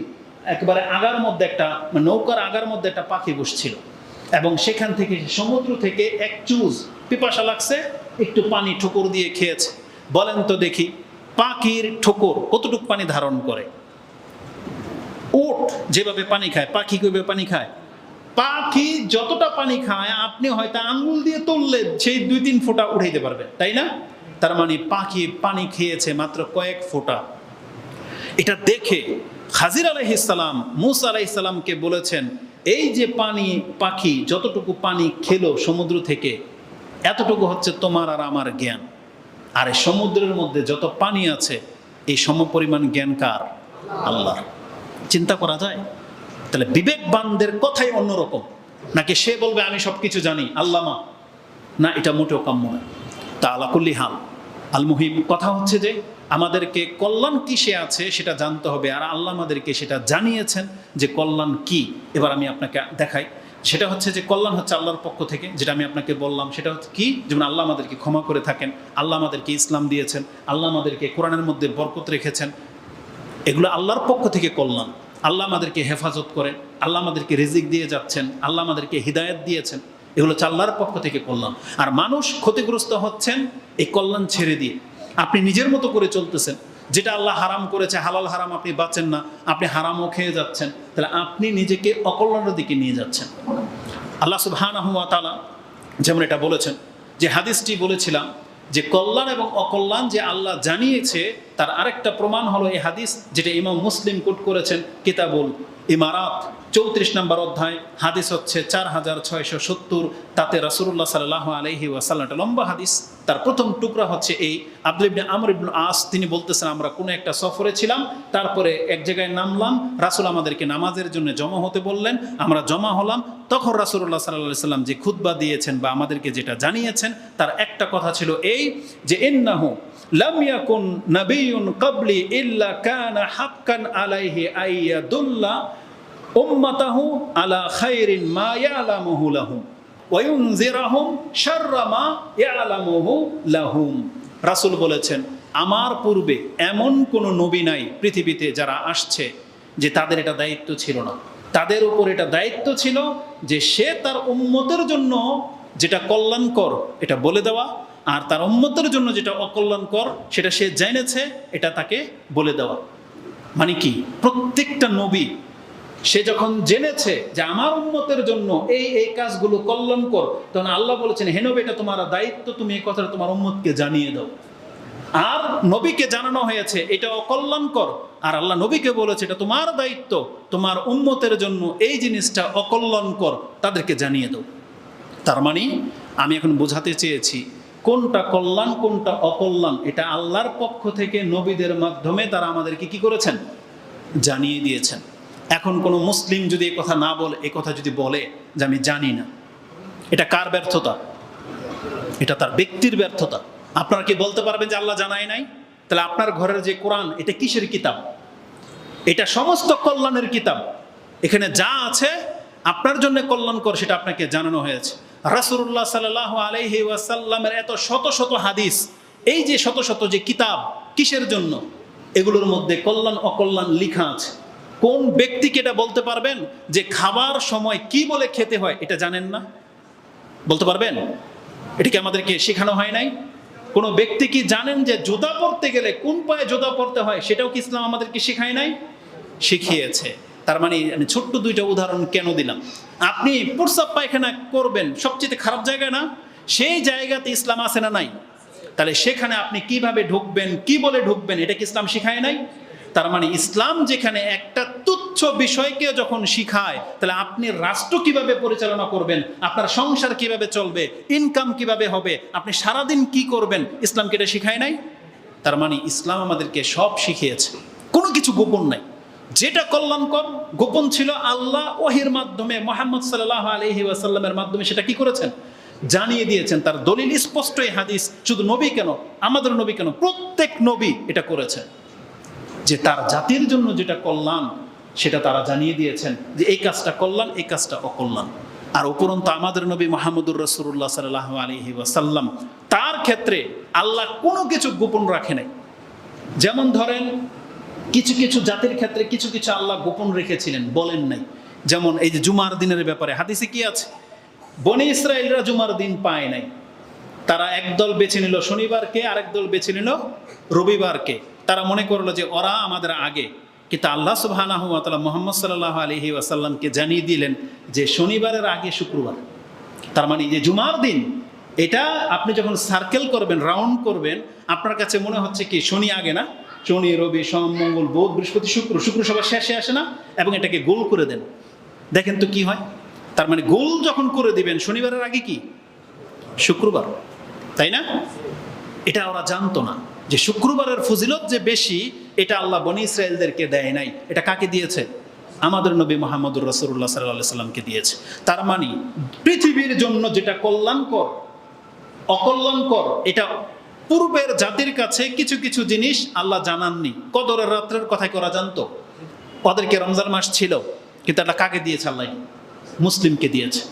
একেবারে আগার মধ্যে একটা, নৌকার আগার মধ্যে একটা পাখি বসছিল এবং সেখান থেকে সমুদ্র থেকে এক চুজ পিপাসা লাগছে, একটু পানি ঠোকর দিয়ে খেয়েছে। বলেন তো দেখি, পাখির ঠোকর কতটুকু পানি ধারণ করে? উট যেভাবে পানি খায়, পাখি কিভাবে পানি খায়? পাখি যতটা পানি খায় আপনি হয়তো আঙ্গুল দিয়ে তুললে সেই 2-3 ফোঁটা উঠাইতে পারবেন, তাই না? তার মানে পাখি পানি খেয়েছে মাত্র কয়েক ফোঁটা। এটা দেখে খাজির আলাইহিস সালাম মুসা আলাইহিস সালামকে বলেছেন, এই যে পাখি যতটুকু পানি খেলো সমুদ্র থেকে, এতটুকু হচ্ছে তোমার আর আমার জ্ঞান। আর এই সমুদ্রের মধ্যে যত পানি আছে এই সমপরিমাণ জ্ঞান কার? আল্লাহর। চিন্তা করা যায়? তাহলে বিবেকবানদের কথাই অন্যরকম। নাকি সে বলবে আমি সবকিছু জানি, আল্লামা? না, এটা মোটেও কাম্য নয়। তা আলা কুল্লি হাল, আল মুহিম কথা হচ্ছে যে আমাদেরকে কল্যাণ কিসে আছে সেটা জানতে হবে, আর আল্লাহ আমাদেরকে সেটা জানিয়েছেন যে কল্যাণ কি। এবার আমি আপনাকে দেখাই। সেটা হচ্ছে যে কল্যাণ হচ্ছে আল্লাহর পক্ষ থেকে, যেটা আমি আপনাকে বললাম। সেটা হচ্ছে কি? যেমন আল্লাহ আমাদেরকে ক্ষমা করে থাকেন, আল্লাহ আমাদেরকে ইসলাম দিয়েছেন, আল্লাহ আমাদেরকে কোরআনের মধ্যে বরকত রেখেছেন, এগুলো আল্লাহর পক্ষ থেকে কল্যাণ। আল্লাহ আমাদেরকে হেফাজত করেন, আল্লাহ আমাদেরকে রিজিক দিয়ে যাচ্ছেন, আল্লাহ আমাদেরকে হিদায়াত দিয়েছেন, এগুলো হচ্ছে আল্লাহর পক্ষ থেকে কল্যাণ। আর মানুষ ক্ষতিগ্রস্ত হচ্ছেন এই কল্যাণ ছেড়ে দিয়ে। আপনি নিজের মতো করে চলতেছেন, যেটা আল্লাহ হারাম করেছে, হালাল হারাম আপনি বাঁচেন না, আপনি হারামও খেয়ে যাচ্ছেন, তাহলে আপনি নিজেকে অকল্যাণের দিকে নিয়ে যাচ্ছেন। আল্লাহ সুবহানাহু ওয়া তাআলা যেমন এটা বলেছেন, যে হাদিসটি বলেছিলাম যে কল্যাণ এবং অকল্যাণ যে আল্লাহ জানিয়েছে, তার আরেকটা প্রমাণ হলো এই হাদিস, যেটা ইমাম মুসলিম কোট করেছেন কিতাবুল ইমারাত 34 নম্বর অধ্যায়, হাদিস হচ্ছে 4670। তাতে রাসূলুল্লাহ সাল্লাল্লাহু আলাইহি ওয়াসাল্লাম, একটা লম্বা হাদিস, তার প্রথম টুকরা হচ্ছে এই। আব্দুল্লাহ ইবনে আমর ইবনে আস তিনি বলতেছেন, আমরা কোনো একটা সফরে ছিলাম, তারপরে এক জায়গায় নামলাম, রাসূল আমাদেরকে নামাজের জন্য জমা হতে বললেন, আমরা জমা হলাম। তখন রাসূলুল্লাহ সাল্লাল্লাহু আলাইহি ওয়াসাল্লাম যে খুতবা দিয়েছেন বা আমাদেরকে যেটা জানিয়েছেন, তার একটা কথা ছিল এই যে ইন্নাহু লাম ইয়াকুন নাবিয়্যুন ক্বাবলি ইল্লা কানা হাক্কান আলাইহি আইয়াদুল্লাহ উম্মাতাহু আলা খায়রিন মা ইয়ালামুহু লাহুম ওয়া ইউনযিরাহুম শাররা মা ইয়ালামুহু লাহুম। রাসূল বলেছেন, আমার পূর্বে এমন কোনো নবী নাই পৃথিবীতে যারা আসছে যে তাদের এটা দায়িত্ব ছিল না। তাদের উপর এটা দায়িত্ব ছিল যে সে তার উম্মতের জন্য যেটা কল্যাণকর এটা বলে দেওয়া, আর তার উম্মতের জন্য যেটা অকল্যাণকর সেটা সে জেনেছে এটা তাকে বলে দেওয়া। মানে কি? প্রত্যেকটা নবী সে যখন জেনেছে যে আমার উম্মতের জন্য এই এই কাজগুলো কল্যাণকর, তখন আল্লাহ বলেছেন, হে নবী, এটা তোমার দায়িত্ব, তুমি এই কথাটা তোমার উম্মতকে জানিয়ে দাও। আর নবীকে জানানো হয়েছে এটা অকল্যাণকর, আর আল্লাহ নবীকে বলেছে এটা তোমার দায়িত্ব, তোমার উম্মতের জন্য এই জিনিসটা অকল্যাণকর, তাদেরকে জানিয়ে দাও। তার মানে আমি এখন বোঝাতে চেয়েছি কোনটা কল্যাণ কোনটা অকল্যাণ, এটা আল্লাহর পক্ষ থেকে নবীদের মাধ্যমে তারা আমাদেরকে কি করেছেন? জানিয়ে দিয়েছেন। এখন কোনো মুসলিম যদি এই কথা না বলে, এই কথা যদি বলে যে আমি জানি না, এটা কার ব্যর্থতা? এটা তার ব্যক্তির ব্যর্থতা। আপনারা কি বলতে পারবেন যে আল্লাহ জানায় নাই? তাহলে আপনার ঘরের যে কোরআন, এটা কিসের কিতাব? এটা সমস্ত কল্যাণের কিতাব। এখানে যা আছে আপনার জন্য কল্যাণকর সেটা আপনাকে জানানো হয়েছে। রাসূলুল্লাহ সাল্লাল্লাহু আলাইহি ওয়াসাল্লামের এত শত শত হাদিস, এই যে শত শত যে কিতাব, কিসের জন্য? এগুলোর মধ্যে কল্যাণ অকল্যাণ লেখা আছে। কোন ব্যক্তিকে এটা বলতে পারবেন যে খাবার সময় কি বলে খেতে হয় এটা জানেন না? বলতে পারবেন? এটাকে আমাদেরকে শেখানো হয় নাই? কোনো ব্যক্তি কি জানেন যে জুতা পরতে গেলে কোন পায়ে জুতা পরতে হয় সেটাও কি ইসলাম আমাদেরকে শেখায় নাই? শিখিয়েছে। তার মানে আমি ছোট্ট দুইটা উদাহরণ কেন দিলাম? আপনি প্রস্রাব পায়খানা করবেন সবচেয়ে খারাপ জায়গায় না, সেই জায়গাতে ইসলাম আছে না নাই? তাহলে সেখানে আপনি কিভাবে ঢুকবেন, কি বলে ঢুকবেন, এটা কি ইসলাম শিখায় নাই? তার মানে ইসলাম যেখানে একটা তুচ্ছ বিষয়কে যখন শিখায়, তাহলে আপনি রাষ্ট্র কিভাবে পরিচালনা করবেন, আপনার সংসার কিভাবে চলবে, ইনকাম কিভাবে হবে, আপনি সারাদিন কি করবেন, ইসলামকে এটা শিখায় নাই? তার মানে ইসলাম আমাদেরকে সব শিখিয়েছে, কোনো কিছু গোপন নাই। যেটা কল্যাণকর গোপন ছিল আল্লাহ ওহির মাধ্যমে মুহাম্মদ সাল্লাল্লাহু আলাইহি ওয়াসাল্লামের মাধ্যমে সেটা কি করেছেন, জানিয়ে দিয়েছেন। তার দলিল স্পষ্ট এই হাদিস। শুধু নবী কেন, আমাদের নবী কেন, প্রত্যেক নবী এটা করেছেন, যে তার জাতির জন্য যেটা কল্যাণ সেটা তারা জানিয়ে দিয়েছেন, যে এই কাজটা কল্যাণ, এই কাজটা অকল্যাণ। আর উপরন্তু আমাদের নবী মুহাম্মদুর রাসূলুল্লাহ সাল্লাল্লাহু আলাইহি ওয়াসাল্লাম, তার ক্ষেত্রে আল্লাহ কোনো কিছু গোপন রাখে নাই। যেমন ধরেন কিছু কিছু জাতির ক্ষেত্রে কিছু কিছু আল্লাহ গোপন রেখেছিলেন, বলেন নাই। যেমন এই যে জুমার দিনের ব্যাপারে হাদিসে কি আছে, বনি ইসরায়েলরা জুমার দিন পায় নাই, তারা একদল বেছে নিল শনিবারকে, আরেক দল বেছে নিল রবিবারকে। তারা মনে করলো যে ওরা আমাদের আগে, কিন্তু আল্লাহ সুবহানাহু ওয়া তাআলা মুহাম্মদ সাল্লাল্লাহু আলাইহি ওয়াসাল্লামকে জানিয়ে দিলেন যে শনিবারের আগে শুক্রবার। তার মানে যে জুমার দিন, এটা আপনি যখন সার্কেল করবেন, রাউন্ড করবেন, আপনার কাছে মনে হচ্ছে কি শনি আগে না, শনি রবি সোম মঙ্গল বুধ বৃহস্পতি শুক্র, শুক্র সবার শেষে আসে না, এবং এটাকে গোল করে দেন। দেখেন তো কি হয়। তার মানে গোল যখন করে দিবেন, শনিবারের আগে কি শুক্রবার, তাই না? এটা ওরা জানতো না যে শুক্রবারের ফজিলত যে বেশি, এটা আল্লাহ বনি ইসরায়েলদেরকে দেয় নাই। এটা কাকে দিয়েছে? আমাদের নবী মুহাম্মদুর রাসূলুল্লাহ সাল্লাল্লাহু আলাইহি সাল্লামকে দিয়েছে। তার মানে পৃথিবীর জন্য যেটা কল্যাণকর, অকল্যাণকর, এটা পূর্বের জাতির কাছে কিছু কিছু জিনিস আল্লাহ জানাননি। কদরের রাত্রের কথা করা জানতো, ওদেরকে রমজান মাস ছিল, কিন্তু এটা কাকে দিয়েছে? আল্লাহ মুসলিমকে দিয়েছে।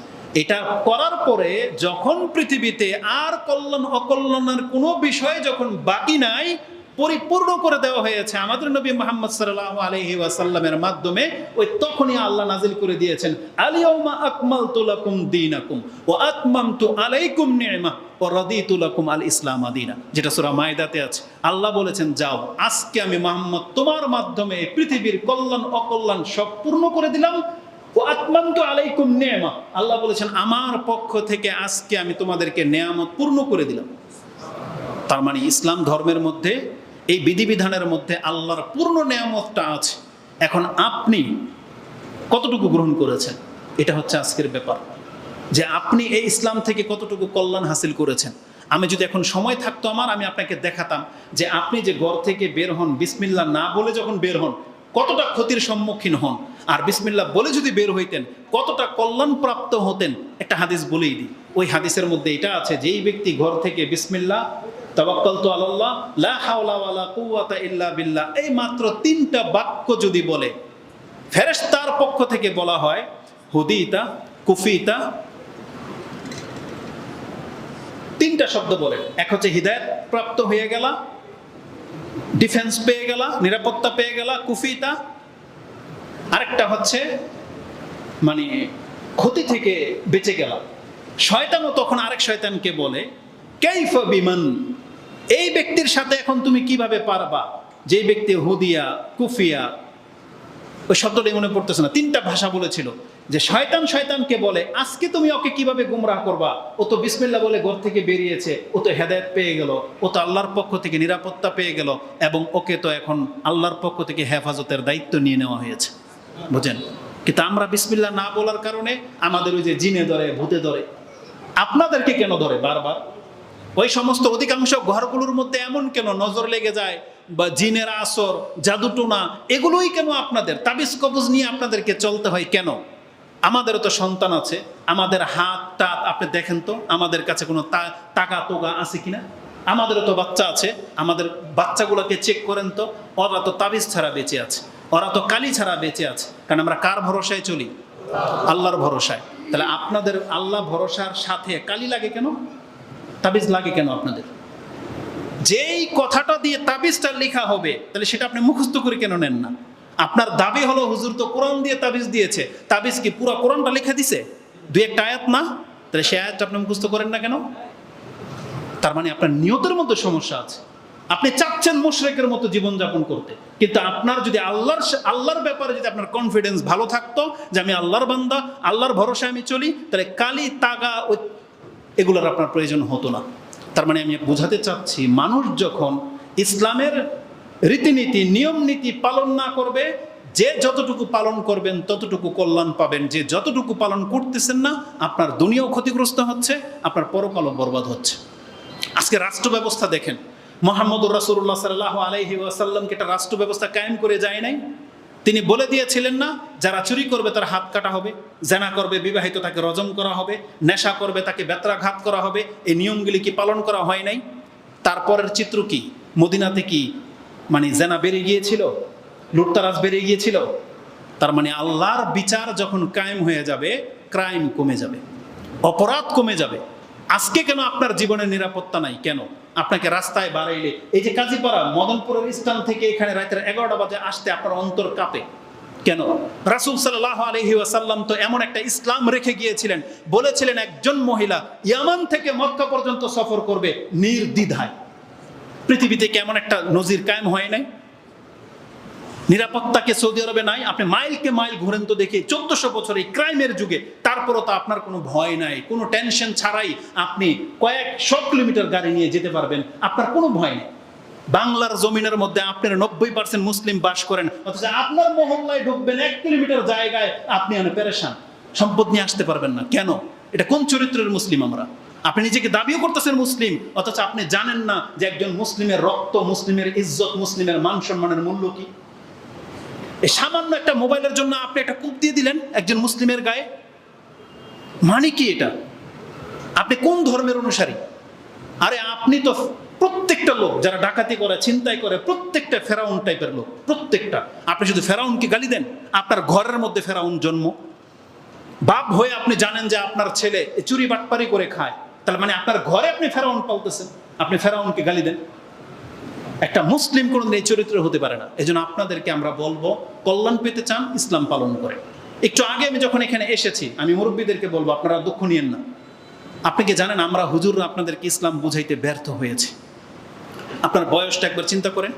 এটা করার পরে যখন পৃথিবীতে আর কল্যাণ অকল্যাণের কোনো বিষয় যখন বাকি নাই, পরিপূর্ণ করে দেওয়া হয়েছে আমাদের নবী মুহাম্মদ সাল্লাল্লাহু আলাইহি ওয়াসাল্লামের মাধ্যমে, ওই তখনই আল্লাহ নাজিল করে দিয়েছেন আল-ইয়াউমা আকমালতু লাকুম দীনাকুম ওয়া আতমামতু আলাইকুম নি'মাহ ওয়া রাদিতু লাকুম আল-ইসলাম দীনা, যেটা সূরা মাইদাতে আছে। আল্লাহ বলেছেন, যাও, আজকে আমি মুহাম্মদ তোমার মাধ্যমে পৃথিবীর কল্যাণ অকল্যাণ সব পূর্ণ করে দিলাম। ওয়া আতমামতু আলাইকুম নি'মাহ, আল্লাহ বলেছেন আমার পক্ষ থেকে আজকে আমি তোমাদেরকে নেয়ামত পূর্ণ করে দিলাম। তার মানে ইসলাম ধর্মের মধ্যে, এই বিধিবিধানের মধ্যে আল্লাহর পূর্ণ নেয়ামতটা আছে। এখন আপনি কতটুকু গ্রহণ করেছেন, এটা হচ্ছে আজকের ব্যাপার, যে আপনি এই ইসলাম থেকে কতটুকু কল্যাণ হাসিল করেছেন। আমি যদি এখন সময় থাকতো আমার, আমি আপনাকে দেখাতাম যে আপনি যে ঘর থেকে বের হন, বিসমিল্লাহ না বলে যখন বের হন, কতটা ক্ষতির সম্মুখীন হন, আর বিসমিল্লাহ বলে যদি বের হইতেন কতটা কল্যাণ প্রাপ্ত হতেন। একটা হাদিস বলেই দিই, ওই হাদিসের মধ্যে এটা আছে, যেই ব্যক্তি ঘর থেকে বিসমিল্লাহ, তাওয়াক্কালতু আলাল্লাহ, লা হাওলা ওয়ালা কুওয়াতা ইল্লা বিল্লাহ, এই মাত্র 3টা বাক্য যদি বলে, ফেরেশতার পক্ষ থেকে বলা হয় হুদিতা কুফিতা, 3টা শব্দ বলে। এক হচ্ছে হিদায়াত প্রাপ্ত হয়ে গেলা, ডিফেন্স পেয়ে গেলা, নিরাপত্তা পেয়ে গেলা, কুফিতা। আরেকটা হচ্ছে মানে ক্ষতি থেকে বেঁচে গেলা। শয়তানও তখন আরেক শয়তানকে বলে কাইফা বিমান, এই ব্যক্তির সাথে এখন তুমি কিভাবে পারবা, যে ব্যক্তি হুদিয়া কুফিয়া, ওই শব্দটাই মনে পড়তেছে না, 3টা ভাষা বলেছিল, যে শয়তান শয়তানকে বলে আজকে তুমি ওকে কিভাবে গুমরাহ করবা, ও তো বিসমিল্লাহ বলে ঘর থেকে বেরিয়েছে, ও তো হেদায়েত পেয়ে গেল, ও তো আল্লাহর পক্ষ থেকে নিরাপত্তা পেয়ে গেল, এবং ওকে তো এখন আল্লাহর পক্ষ থেকে হেফাজতের দায়িত্ব নিয়ে নেওয়া হয়েছে। বুঝেন? কিন্তু আমরা বিসমিল্লাহ না বলার কারণে আমাদের ওই যে জিনে ধরে, ভূতে ধরে। আপনাদেরকে কেন ধরে বারবার? ওই সমস্ত অধিকাংশ ঘরগুলোর মধ্যে এমন কেন নজর লেগে যায়, বা জিনের আসর, জাদুটোনা, এগুলোই কেন আপনাদের? তাবিজ কবজ নিয়ে আপনাদেরকে চলতে হয় কেন? আমাদেরও তো সন্তান আছে, আমাদের হাত টাত আপনি দেখেন তো আমাদের কাছে কোনো টাকা তোগা আছে কিনা? আমাদেরও তো বাচ্চা আছে, আমাদের বাচ্চাগুলোকে চেক করেন তো, ওরা তো তাবিজ ছাড়া বেঁচে আছে, ওরা তো কালি ছাড়া বেঁচে আছে। কারণ আমরা কার ভরসায় চলি? আল্লাহর ভরসায়। তাহলে আপনাদের আল্লাহ ভরসার সাথে কালি লাগে কেন, তাবিজ লাগে কেন আপনাদের? যেই কথাটা দিয়ে তাবিজটা লেখা হবে, তাহলে সেটা আপনি মুখস্থ করে কেন নেন না? আপনার দাবি হলো হুজুর তো কোরআন দিয়ে তাবিজ দিয়েছে, তাবিজ কি পুরো কোরআনটা লেখা দিছে? 2-1টা আয়াত না, তাহলে সেই আয়াতটা আপনি মুখস্থ করেন না কেন? তার মানে আপনার নিয়তের মধ্যে সমস্যা আছে। আপনি চাচ্ছেন মুশরিকের মতো জীবনযাপন করতে, কিন্তু আপনার যদি আল্লাহর ব্যাপারে যদি আপনার কনফিডেন্স ভালো থাকতো, যে আমি আল্লাহর বান্দা, আল্লাহর ভরসায় আমি চলি, তাহলে কালি তাগা এগুলোর আপনার প্রয়োজন হতো না। তার মানে আমি বোঝাতে চাচ্ছি, মানুষ যখন ইসলামের রীতিনীতি নিয়ম নীতি পালন না করবে, যে যতটুকু পালন করবেন ততটুকু কল্যাণ পাবেন, যে যতটুকু পালন করতেছেন না, আপনার দুনিয়াও ক্ষতিগ্রস্ত হচ্ছে, আপনার পরকালও বরবাদ হচ্ছে। আজকে রাষ্ট্র ব্যবস্থা দেখেন, মুহাম্মদুর রাসূলুল্লাহ সাল্লাল্লাহু আলাইহি ওয়াসাল্লামকে একটা রাষ্ট্র ব্যবস্থা কায়েম করে যায় নাই? তিনি বলে দিয়েছিলেন না, যারা চুরি করবে তার হাত কাটা হবে, জেনা করবে বিবাহিত তাকে রজম করা হবে, নেশা করবে তাকে বেত্রাঘাত করা হবে। এই নিয়মগুলি কি পালন করা হয় নাই? তারপরের চিত্র কি? মদিনাতে কি মানে জেনা বেড়ে গিয়েছিল, লুটতারাজ বেড়ে গিয়েছিল? তার মানে আল্লাহর বিচার যখন কায়েম হয়ে যাবে, ক্রাইম কমে যাবে, অপরাধ কমে যাবে। আজকে কেন আপনার জীবনের নিরাপত্তা নাই? কেন আপনাকে রাস্তায় বাড়াইলে, এই যে কাজীপাড়া মদনপুরের স্থান থেকে এখানে রাতের 11টা বাজে আসতে আপনার অন্তর কাঁপে কেন? রাসূল সাল্লাল্লাহু আলাইহি ওয়াসাল্লাম তো এমন একটা ইসলাম রেখে গিয়েছিলেন, বলেছিলেন একজন মহিলা ইয়ামান থেকে মক্কা পর্যন্ত সফর করবে নির্দ্বিধায়। পৃথিবীতে কেমন একটা নজির কায়েম হয় নাই? নিরাপত্তাকে সৌদি আরবে নাই। আপনি মাইলকে মাইল ঘুরেন তো দেখি 1400 বছর এই ক্রাইমের যুগে, তারপরও তো আপনার কোনো ভয় নাই, কোনো টেনশন ছাড়াই আপনি কয়েকশো কিলোমিটার গাড়ি নিয়ে যেতে পারবেন, আপনার কোনো ভয় নেই। বাংলার জমিনের মধ্যে আপনার 90% মুসলিম বাস করেন, অথচ আপনার মহল্লায় ঢুকবেন 1 কিলোমিটার জায়গায় আপনি পেরেশান, সম্পদ নিয়ে আসতে পারবেন না। কেন? এটা কোন চরিত্রের মুসলিম আমরা? আপনি নিজেকে দাবিও করতেছেন মুসলিম, অথচ আপনি জানেন না যে একজন মুসলিমের রক্ত, মুসলিমের ইজ্জত, মুসলিমের মান সম্মানের মূল্য কি। এই সামান্য একটা মোবাইলের জন্য আপনি একটা কূপ দিয়ে দিলেন একজন মুসলিমের গায়ে, মানে কি এটা? আপনি কোন ধর্মের অনুসারী? আরে আপনি তো প্রত্যেকটা লোক যারা ডাকাতি করে, ছিনতাই করে, প্রত্যেকটা ফেরাউন টাইপের লোক, প্রত্যেকটা। আপনি শুধু ফেরাউনকে গালি দেন, আপনার ঘরের মধ্যে ফেরাউন জন্ম। বাপ হয়ে আপনি জানেন যে আপনার ছেলে চুরি বাটপারি করে খায়, তাহলে মানে আপনার ঘরে আপনি ফেরাউন পালতেছেন, আপনি ফেরাউনকে গালি দেন। একটা মুসলিম কোনোদিন এই চরিত্র হতে পারে না। এই জন্য আপনাদেরকে আমরা বলবো, কল্যাণ পেতে চান ইসলাম পালন করে। একটু আগে আমি যখন এখানে এসেছি, আমি মুরব্বীদেরকে বলবো আপনারা দুঃখ নিয়েন না। আপনি কি জানেন আমরা হুজুররা আপনাদেরকে ইসলাম বুঝাইতে ব্যর্থ হয়েছে? আপনার বয়সটা একবার চিন্তা করেন,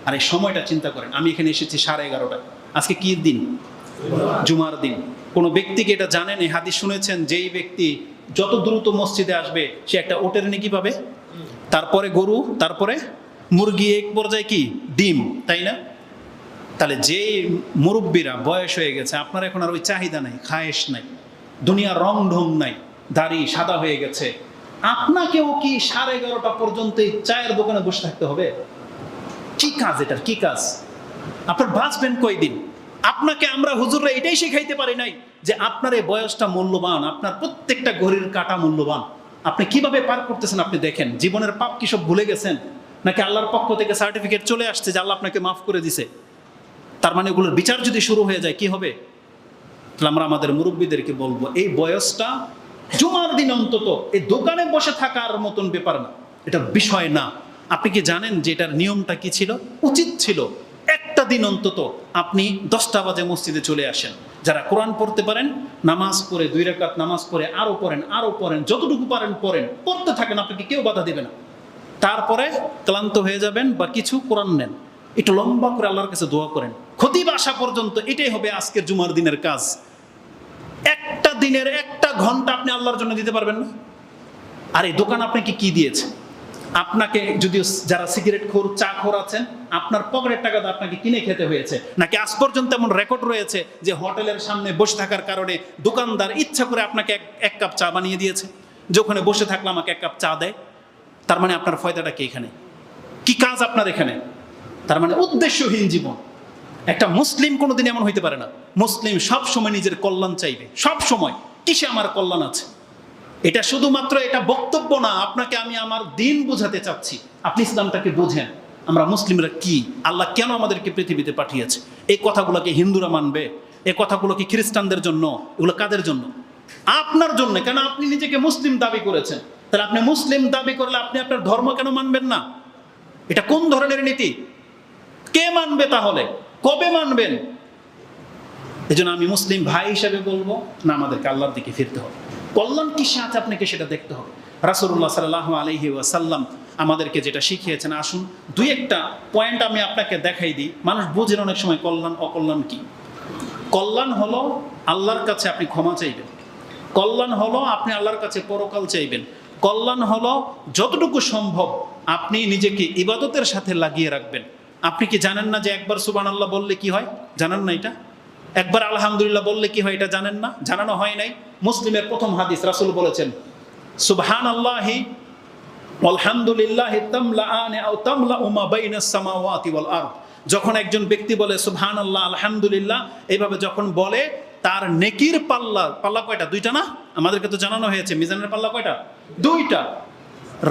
আর এই সময়টা চিন্তা করেন। আমি এখানে এসেছি 11:30টায়। আজকে কি দিন? জুমার দিন। কোনো ব্যক্তিকে এটা জানেন, এই হাদিস শুনেছেন, যেই ব্যক্তি যত দ্রুত মসজিদে আসবে সে একটা ওটের নেকি পাবে, তারপরে গরু, তারপরে মুরগি, এক পর্যায়ে কি ডিম, তাই না? তাহলে যে মুরব্বীরা বয়স হয়ে গেছে, আপনার এখন আর ওই চাহিদা নাই, খায়েশ নাই, দুনিয়ার রং ঢং নাই, দাড়ি সাদা হয়ে গেছে, আপনাকেও কি 11:30টা পর্যন্ত এই চায়ের দোকানে বসে থাকতে হবে? কি কাজ এটার? কি কাজ? আপনার বাঁচবেন কয়দিন? আপনাকে আমরা হুজুররা এটাই শিখাইতে পারি নাই যে আপনার এই বয়সটা মূল্যবান, আপনার প্রত্যেকটা ঘড়ির কাঁটা মূল্যবান। আপনি কিভাবে পার করতেছেন আপনি দেখেন। জীবনের পাপ কি সব ভুলে গেছেন, নাকি আল্লাহর পক্ষ থেকে সার্টিফিকেট চলে আসছে যে আল্লাহ আপনাকে মাফ করে দিছে? তার মানে ওগুলোর বিচার যদি শুরু হয়ে যায় কি হবে? তাহলে আমরা আমাদের মুরব্বীদেরকে বলবো, এই বয়সটা জুমার দিন অন্তত এই দোকানে বসে থাকার মতন ব্যাপার না, এটা বিষয় না। আপনি কি জানেন যে এটার নিয়মটা কি ছিল? উচিত ছিল একটা দিন অন্তত আপনি 10টা বাজে মসজিদে চলে আসেন। যারা কোরআন পড়তে পারেন, নামাজ পড়ে 2 রাকাত নামাজ পড়ে আরো পড়েন, যতটুকু পারেন পড়েন, পড়তে থাকেন, আপনাকে কেউ বাধা দেবে না। তারপরে ক্লান্ত হয়ে যাবেন বা কিছু কোরআন নেন, একটু লম্বা করে আল্লাহর কাছে দোয়া করেন, খতিব আসা পর্যন্ত। এটাই হবে আজকের জুমার দিনের কাজ। একটা দিনের 1টা ঘন্টা আপনি আল্লাহর জন্য দিতে পারবেন না? আর এই দোকান আপনাকে কি দিয়েছে? আপনাকে যদিও যারা সিগারেট খোর, চা খোর আছেন, আপনার পকেটের টাকা তো আপনাকে কিনে খেতে হয়েছে, নাকি আজ পর্যন্ত এমন রেকর্ড রয়েছে যে হোটেলের সামনে বসে থাকার কারণে দোকানদার ইচ্ছা করে আপনাকে এক কাপ চা বানিয়ে দিয়েছে, যে ওখানে বসে থাকলে আমাকে 1 কাপ চা দেয়? তার মানে আপনার ফায়দাটা কি এখানে? কি কাজ আপনার এখানে? তার মানে উদ্দেশ্যহীন জীবন। একটা মুসলিম কোনোদিন এমন হইতে পারে না। মুসলিম সব সময় নিজের কল্যাণ চাইবে, সব সময়। কিসে আমার কল্যাণ আছে? এটা শুধুমাত্র এটা বক্তব্য না, আপনাকে আমি আমার দিন বোঝাতে চাচ্ছি, আপনি ইসলামটাকে বোঝেন। আমরা মুসলিমরা কি, আল্লাহ কেন আমাদেরকে পৃথিবীতে পাঠিয়েছে, এই কথাগুলোকে হিন্দুরা মানবে? এই কথাগুলো কি খ্রিস্টানদের জন্য? এগুলো কাদের জন্য? আপনার জন্য। কেন? আপনি নিজেকে মুসলিম দাবি করেছেন। তাহলে আপনি মুসলিম দাবি করলে আপনি আপনার ধর্ম কেন মানবেন না? এটা কোন ধরনের নীতি? কে মানবে তাহলে? কবে মানবেন? এই জন্য আমি মুসলিম ভাই হিসেবে বলবো না, আমাদেরকে আল্লাহর দিকে ফিরতে হবে। কল্যাণ কি সাথে আপনাকে সেটা দেখতে হবে। রাসূলুল্লাহ সাল্লাল্লাহু আলাইহি ওয়াসাল্লাম আমাদেরকে যেটা শিখিয়েছেন, আসুন 2-1টা পয়েন্ট আমি আপনাকে দেখাই দিই। মানুষ বোঝেন অনেক সময় কল্যাণ অকল্যাণ কি। কল্যাণ হলো আল্লাহর কাছে আপনি ক্ষমা চাইবেন। কল্যাণ হলো আপনি আল্লাহর কাছে পরকাল চাইবেন। কল্যাণ হলো যতটুকু সম্ভব আপনি নিজেকে ইবাদতের সাথে লাগিয়ে রাখবেন। আপনি কি জানেন না যে একবার সুবহানাল্লাহ বললে কি হয়? জানেন না এটা? একবার আলহামদুলিল্লাহ বললে কি হয়? এটা জানেন না? জানানো হয় নাই? মুসলিমের প্রথম হাদিস, রাসূল বলেছেন সুবহানাল্লাহি ওয়ালহামদুলিল্লাহি তামলাআনি আও তামলাউ মা বাইনাস সামাওয়াতি ওয়াল আরদ। যখন একজন ব্যক্তি বলে সুবহানাল্লাহ আলহামদুলিল্লাহ, এইভাবে যখন বলে, তার নেকির পাল্লা কয়টা? দুইটা না? আমাদেরকে তো জানানো হয়েছে মিজানের পাল্লা কয়টা? দুইটা।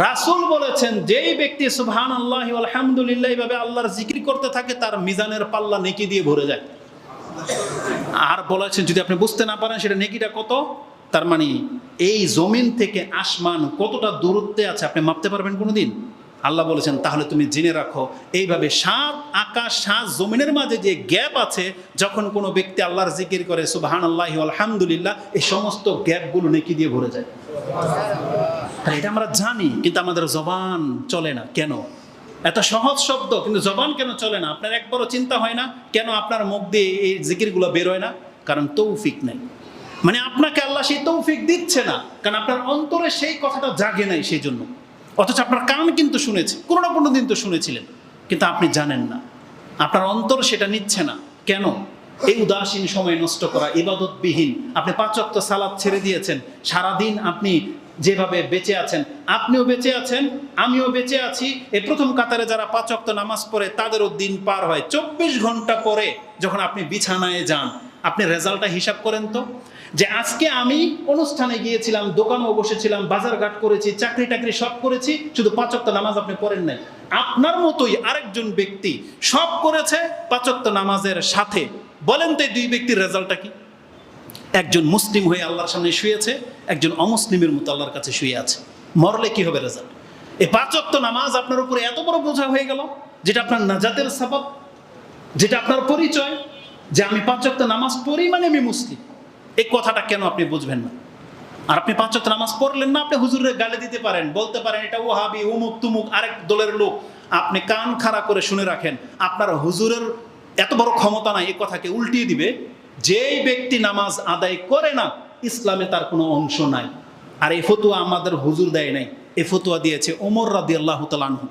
রাসূল বলেছেন যেই ব্যক্তি সুবহানাল্লাহি ওয়া আলহামদুলিল্লাহ এইভাবে আল্লাহর জিকির করতে থাকে, তার মিজানের পাল্লা নেকি দিয়ে ভরে যায়। আর বলেছেন যদি আপনি বুঝতে না পারেন সেটা নেকিটা কত, তার মানে এই জমিন থেকে আসমান কতটা দূরত্বে আছে আপনি মাপতে পারবেন কোনোদিন? আল্লাহ বলেছেন তাহলে তুমি জেনে রাখো, এইভাবে 7 আকাশ 7 জমিনের মাঝে যে গ্যাপ আছে, যখন কোনো ব্যক্তি আল্লাহর জিকির করে সুবহানাল্লাহি ওয়া আলহামদুলিল্লাহ, এই সমস্ত গ্যাপগুলো নেকি দিয়ে ভরে যায়। এটা আমরা জানি, কিন্তু আমাদের জবান চলে না কেন? এত সহজ শব্দ কিন্তু জবান কেন চলে না? আপনার একবারও চিন্তা হয় না কেন আপনার মুখ দিয়ে এই জিকিরগুলো বের হয় না? কারণ তৌফিক নেই। মানে আপনাকে আল্লাহ সেই তৌফিক দিচ্ছে না, কারণ আপনার অন্তরে সেই কথাটা জাগে নাই, সেই জন্য। অথচ আপনার কান কিন্তু শুনেছে, কোনো না কোনো দিন তো শুনেছিলেন, কিন্তু আপনি জানেন না, আপনার অন্তর সেটা নিচ্ছে না। কেন? এই উদাসীন সময় নষ্ট করা, ইবাদতবিহীন। আপনি 5 ওয়াক্ত সালাত ছেড়ে দিয়েছেন, সারাদিন আপনি যেভাবে বেঁচে আছেন, আপনিও বেঁচে আছেন, আমিও বেঁচে আছি। এই প্রথম কাতারে যারা 5 ওয়াক্ত নামাজ পড়ে তাদেরও দিন পার হয়। 24 ঘন্টা পরে যখন আপনি বিছানায় যান, আপনি রেজাল্টটা হিসাব করেন তো, যে আজকে আমি অনুষ্ঠানে গিয়েছিলাম, দোকানেও বসেছিলাম, বাজারঘাট করেছি, চাকরি টাকরি সব করেছি, শুধু 5 ওয়াক্ত নামাজ আপনি পড়েন নাই। আপনার মতোই আরেকজন ব্যক্তি সব করেছে 5 ওয়াক্ত নামাজের সাথে। বলেন তো এই দুই ব্যক্তির রেজাল্টটা কি? একজন মুসলিম হয়ে আল্লাহর সামনে শুয়েছে, একজন অমুসলিমের মতো আল্লাহর কাছে শুয়ে আছে। মরলে কি হবে রেজাল্ট? এই 5 ওয়াক্ত নামাজ আপনার উপরে এত বড় বোঝা হয়ে গেল, যেটা আপনার নাজাতের সাবাব, যেটা আপনার পরিচয়, যে আমি 5 ওয়াক্ত নামাজ পড়ি মানে আমি মুসলিম। এই কথাটা কেন আপনি বুঝবেন না? আর আপনি 5 ওয়াক্ত নামাজ পড়লেন না, আপনি হুজুরের গালে দিতে পারেন, বলতে পারেন এটা ওয়াহাবি, উমুক তুমুক, আরেক দলের লোক। আপনি কান খাড়া করে শুনে রাখেন, আপনার হুজুরের এত বড় ক্ষমতা নাই এই কথাকে উল্টিয়ে দিবে। যেই ব্যক্তি নামাজ আদায় করে না, ইসলামে তার কোনো অংশ নাই। আর এই ফতুয়া আমাদের হুজুর দেয় নাই, এই ফতুয়া দিয়েছে ওমর রাদিয়াল্লাহু তাআলা আনহু।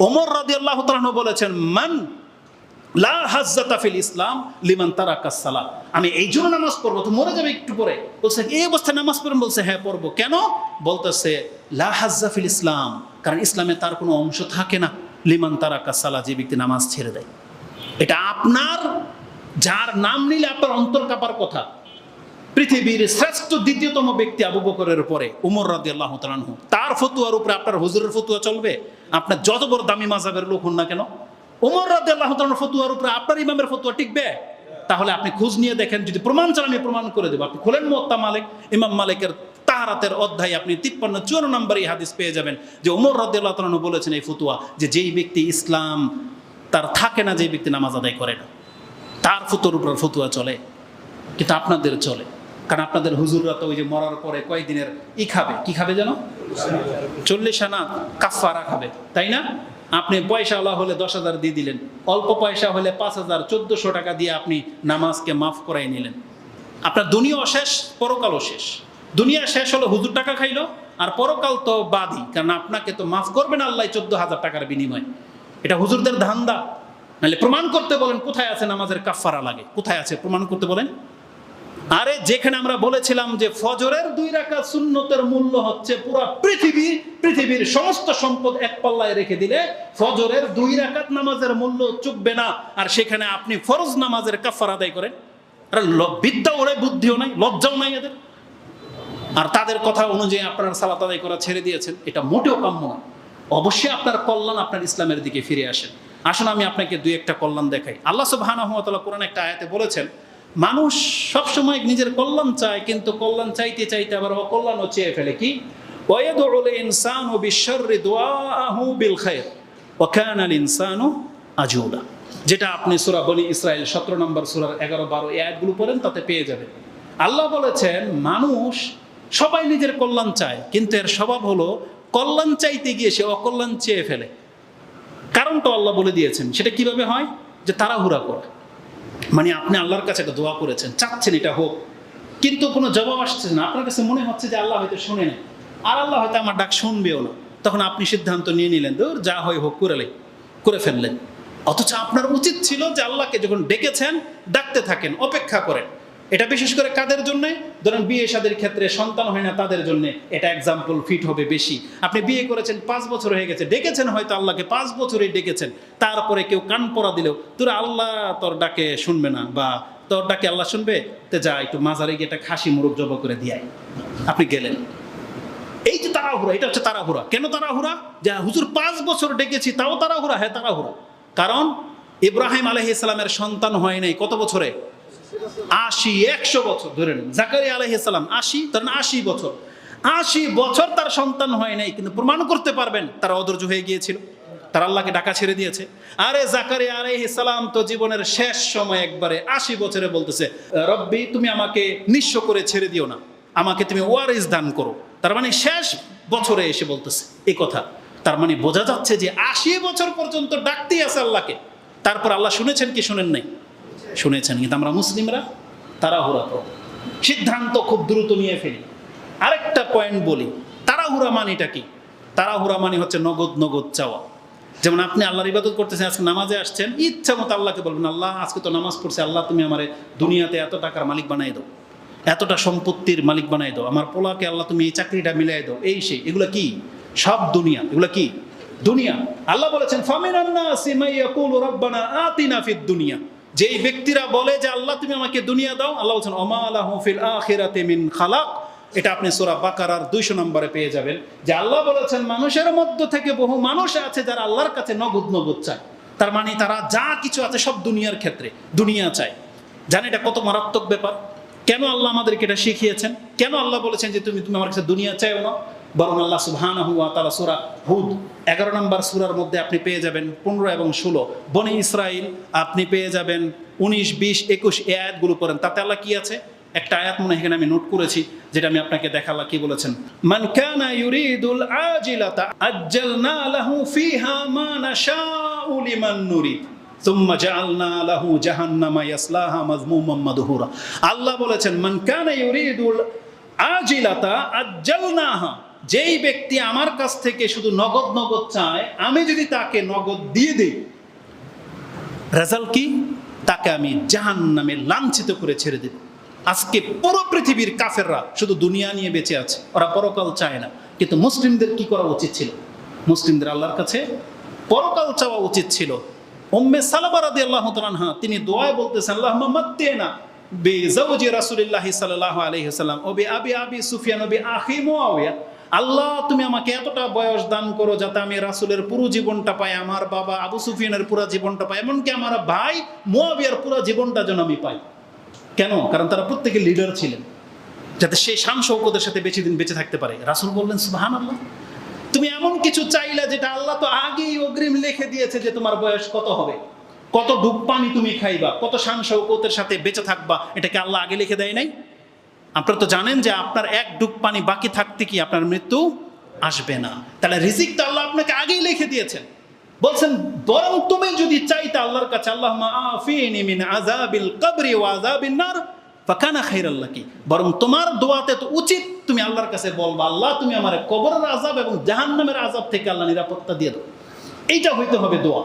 ওমর রাদিয়াল্লাহু তাআলা আনহু বলেছেন, মান লা হাজ্জাতা ফিল ইসলাম লিমান তারাকাস সালাত। আমি এই জন্য নামাজ পড়বো, তো মরে যাবে একটু পরে। বলছে এই অবস্থায় নামাজ পড়বেন? বলছে হ্যাঁ পড়বো। কেন? বলতেছে লা হাজ্জা ফিল ইসলাম, কারণ ইসলামে তার কোনো অংশ থাকে না। লিমান তারাকাস সালাত, যে ব্যক্তি নামাজ ছেড়ে দেয়। এটা আপনার, যার নাম নিলে আপনার অন্তর কাঁপার কথা। পৃথিবীর শ্রেষ্ঠ দ্বিতীয়তম ব্যক্তি আবু বকরের পরে ওমর রাদিয়াল্লাহু তাআলা আনহু, তার ফতুয়ার উপরে আপনার হুজুরের ফতুয়া চলবে? আপনার যত বড় দামি মাযহাবের লোক হন না কেন, ওমর রাদিয়াল্লাহু তাআলার ফতুয়ার উপরে আপনার ইমামের ফতুয়া টিকবে? তাহলে আপনি খোঁজ নিয়ে দেখেন, যদি প্রমাণ চান আমি প্রমাণ করে দেব। আপনি খোলেন মুওয়াত্তা মালিক, ইমাম মালিকের তাহারাতের অধ্যায় আপনি 53-54 নম্বর এই হাদিস পেয়ে যাবেন, যে ওমর রাদিয়াল্লাহু তাআলা বলেছেন এই ফতুয়া, যে যেই ব্যক্তি ইসলাম তার থাকে না, যেই ব্যক্তি নামাজ আদায় করে না, তার ফতুয়ার উপর ফতুয়া চলে। কিন্তু আপনাদের চলে, কারণ আপনাদের হুজুররা তো ওই যে মরার পরে কয়েকদিনের খাবে, কি খাবে যেন, 40 আনা কাফারা খাবে, তাই না? আপনি পয়সাওয়ালা হলে 10,000 দিয়ে দিলেন, অল্প পয়সা হলে 5,000 1400 টাকা দিয়ে আপনি নামাজকে মাফ করাই নিলেন। আপনার দুনিয়াও শেষ, পরকালও শেষ। দুনিয়া শেষ হলো হুজুর টাকা খাইলো, আর পরকাল তো বাদই, কারণ আপনাকে তো মাফ করবেন আল্লাহ 14,000 টাকার বিনিময়ে। এটা হুজুরদের ধান্দা। নাহলে প্রমাণ করতে বলেন কোথায় আছে নামাজের কাফারা লাগে, কোথায় আছে প্রমাণ করতে বলেন। আরে যেখানে আমরা বলেছিলাম যে ফজরের 2 রাকাত সুন্নতের মূল্য হচ্ছে পুরো পৃথিবীর সমস্ত সম্পদ এক পাল্লায় রেখে দিলে ফজরের 2 রাকাত নামাজের মূল্য চুকবে না, আর সেখানে আপনি ফরজ নামাজের কাফারা আদায় করেন। আরে বিদ্যা ওরে, বুদ্ধিও নাই, লজ্জাও নাই এদের। আর তাদের কথা অনুযায়ী আপনারা সালাত আদায় করা ছেড়ে দিয়েছেন, এটা মোটেও কাম্য না। অবশ্যই আপনার কল্যাণ আপনার ইসলামের দিকে ফিরে আসেন। আসুন আমি আপনাকে 2-1টা কল্যাণ দেখাই। আল্লাহ সুবহানাহু ওয়া তাআলা কোরআনে একটা আয়াতে বলেছেন, মানুষ সবসময় নিজের কল্যাণ চায়, কিন্তু কল্যাণ চাইতে চাইতে আবার অকল্যাণও চেয়ে ফেলে। কি? ওয়ায়াদুল ইনসানু বিশ-শাররি দুআআহু বিল খায়র ওয়া কানাল ইনসানু আজুলা। যেটা আপনি সূরা বনী ইসরাইল 17 নম্বর সূরার 11-12 এই আয়াতগুলো পড়েন, তাতে পেয়ে যাবেন। আল্লাহ বলেছেন মানুষ সবাই নিজের কল্যাণ চায়, কিন্তু এর স্বভাব হলো কল্যাণ চাইতে গিয়ে সে অকল্যাণ চেয়ে ফেলে। কারণটা আল্লাহ বলে দিয়েছেন। সেটা কিভাবে হয়? যে তাড়াহুড়া করা। মানে আপনি আল্লাহর কাছে একটা দোয়া করেছেন, চাচ্ছেন এটা হোক, কিন্তু কোনো জবাব আসছে না। আপনার কাছে মনে হচ্ছে যে আল্লাহ হয়তো শুনে নেয়, আর আল্লাহ হয়তো আমার ডাক শুনবেও না। তখন আপনি সিদ্ধান্ত নিয়ে নিলেন, দূর যা হয় হোক, করে ফেললেন। অথচ আপনার উচিত ছিল যে আল্লাহকে যখন ডেকেছেন ডাকতে থাকেন, অপেক্ষা করেন। এটা বিশেষ করে কাদের জন্য? ধরেন বিয়ে শাদীর ক্ষেত্রে সন্তান হয় না তাদের জন্য এটা এক্সাম্পল ফিট হবে বেশি। আপনি বিয়ে করেছেন 5 বছর হয়ে গেছে, ডেকেছেন হয়তো আল্লাহকে 5 বছরেই ডেকেছেন, তারপরে কেউ কান পড়া দিলেও তোর আল্লাহ তোর ডাকে শুনবে না বা তোর ডাকে আল্লাহ শুনবে, তো যা একটু মাজারে গিয়ে একটা খাসি মুরগ জবাই করে দিয়াই, আপনি গেলেন। এই যে তাড়াহুড়া, এটা হচ্ছে তাড়াহুড়া। কেন তাড়াহুড়া? যে হুজুর 5 বছর ডেকেছি তাও তাড়াহুড়া। হ্যাঁ তাড়াহুড়া, কারণ ইব্রাহিম আলাইহিস সালামের সন্তান হয় নাই কত বছরে? 80, 100 বছর ধরে নেন। জাকারিয়া আলাইহিস সালাম 80, ধরেন 80 বছর, 80 বছর তার সন্তান হয় নাই, কিন্তু প্রমাণ করতে পারবেন তারা অধৈর্য হয়ে গিয়েছিল, তার আল্লাহকে ডাকা ছেড়ে দিয়েছে। আরে জাকারিয়া আলাইহিস সালাম তো জীবনের শেষ সময় একবারে 80 বছরে বলতেছে, রব্বি তুমি আমাকে নিঃস্ব করে ছেড়ে দিও না, আমাকে তুমি ওয়ারিস দান করো। তার মানে শেষ বছরে এসে বলতেছে এই কথা। তার মানে বোঝা যাচ্ছে যে 80 বছর পর্যন্ত ডাকতেই আছে আল্লাহকে। তারপর আল্লাহ শুনেছেন কি শুনেন নাই? শুনেছেন। কিন্তু আমরা মুসলিমরা তাড়াহুড়া করো, সিদ্ধান্ত খুব দ্রুত নিয়ে ফেলি। আরেকটা পয়েন্ট বলি, তাড়াহুড়া মানেটা কি? তাড়াহুড়া মানে হচ্ছে নগদ নগদ চাওয়া। যেমন আপনি আল্লাহর ইবাদত করতেছেন, আজকে নামাজে আসছেন, ইচ্ছা মতো আল্লাহকে বলবেন, আল্লাহ আজকে তো নামাজ পড়ছে, আল্লাহ তুমি আমার দুনিয়াতে এত টাকার মালিক বানাই দাও, এতটা সম্পত্তির মালিক বানাই দাও, আমার পোলাকে আল্লাহ তুমি এই চাকরিটা মিলাই দাও, এই সেই। এগুলো কি? সব দুনিয়া। এগুলো কি? দুনিয়া। আল্লাহ বলেছেন ফামিনান নাসি মান ইয়াকুলু রাব্বানা আতিনা ফিদ দুনিয়া, যেই ব্যক্তিরা বলে যে আল্লাহ তুমি আমাকে দুনিয়া দাও, আল্লাহ বলছেন ওমা লাহু ফিল আখিরাতি মিন খালাক। এটা আপনি সূরা বাকারার 200 নম্বরে পেয়ে যাবেন যে আল্লাহ বলেছেন মানুষের মধ্য থেকে বহু মানুষ আছে যারা আল্লাহর কাছে নগদ নগদ চায়। তার মানে তারা যা কিছু আছে সব দুনিয়ার ক্ষেত্রে দুনিয়া চায়। জানেন এটা কত মারাত্মক ব্যাপার? কেন আল্লাহ আমাদেরকে এটা শিখিয়েছেন? কেন আল্লাহ বলেছেন যে তুমি আমার কাছে দুনিয়া চাইও না? বরং আল্লাহ সুবহানাহু ওয়া তাআলা সূরা হুদ 11 নম্বর সূরার মধ্যে আপনি পেয়ে যাবেন 15 এবং 16, বনি ইসরাইল আপনি পেয়ে যাবেন 19, 20, 21 এই আয়াতগুলো পড়েন। তাতে আল্লাহ কি আছে? একটা আয়াত মনে এখানে আমি নোট করেছি, যেটা আমি আপনাকে দেখালাম। কি বলেছেন? মান কানা ইউরিদুল আজিলাতা আজ্জালনা লাহু ফিহা মা নাশাউ লিমান নুরিদ সুম্মা জাআলনা লাহু জাহান্নামা ইয়াসলাহা মাযমুমান মাদহুরা। আল্লাহ বলেছেন মান কানা ইউরিদুল আজিলাতা আজ্জালনাহা, যেই ব্যক্তি আমার কাছ থেকে শুধু নগদ নগদ চায়, আমি যদি তাকে নগদ দিয়ে দিই, রেজাল্ট কি? তাকে আমি জাহান্নামে লাঞ্ছিত করে ছেড়ে দেব। আজকে পুরো পৃথিবীর কাফেররা শুধু দুনিয়া নিয়ে বেঁচে আছে, ওরা পরকাল চায় না। কিন্তু মুসলিমদের কি করা উচিত ছিল? মুসলিমদের আল্লাহর কাছে পরকাল চাওয়া উচিত ছিল। উম্মে সালামা রাদিয়াল্লাহু তাআলা আনহা তিনি দোয়ায় বলতেছেন আল্লাহুম্মা মাত্তিনা বিজাওজি রাসূলিল্লাহি সাল্লাল্লাহু আলাইহি ওয়াসাল্লাম ও বি সুফিয়ান ও বি আখি মুআবিয়া। আল্লাহ তুমি আমাকে এতটা বয়স দান করো যাতে আমি রাসূলের পুরো জীবনটা পাই, আমার বাবা আবু সুফিয়ানের পুরো জীবনটা পাই, এমনকি আমার ভাই মুআবিয়ার পুরো জীবনটা যেন আমি পাই। কেন? কারণ তারা প্রত্যেকে লিডার ছিলেন, যাতে সেই শান শৌকতের সাথে বেশি দিন বেঁচে থাকতে পারে। রাসূল বললেন সুবহানাল্লাহ, তুমি এমন কিছু চাইলা যেটা আল্লাহ তো আগেই অগ্রিম লিখে দিয়েছে যে তোমার বয়স কত হবে, কত ডুব পানি তুমি খাইবা, কত শান শৌকতের সাথে বেঁচে থাকবা, এটাকে আল্লাহ আগে লিখে দেয় নাই? আপনারা তো জানেন যে আপনার এক ডুব পানি বাকি থাকতে কি আপনার মৃত্যু আসবে না। তাহলে রিজিক তো আল্লাহ আপনাকে আগেই লিখে দিয়েছেন। বলছেন বরং তুমি যদি চাইতে আল্লাহর কাছে আল্লাহুম্মা আফিনি মিন আযাবিল কবরি ওয়া আযাবিন নার ফাকানা খাইরাল লাকি, বরং তোমার দোয়াতে তো উচিত তুমি আল্লাহর কাছে বলবা আল্লাহ তুমি আমার কবরের আযাব এবং জাহান্নামের আযাব থেকে আল্লাহ নিরাপত্তা দিয়ে দাও। এইটা হইতে হবে দোয়া,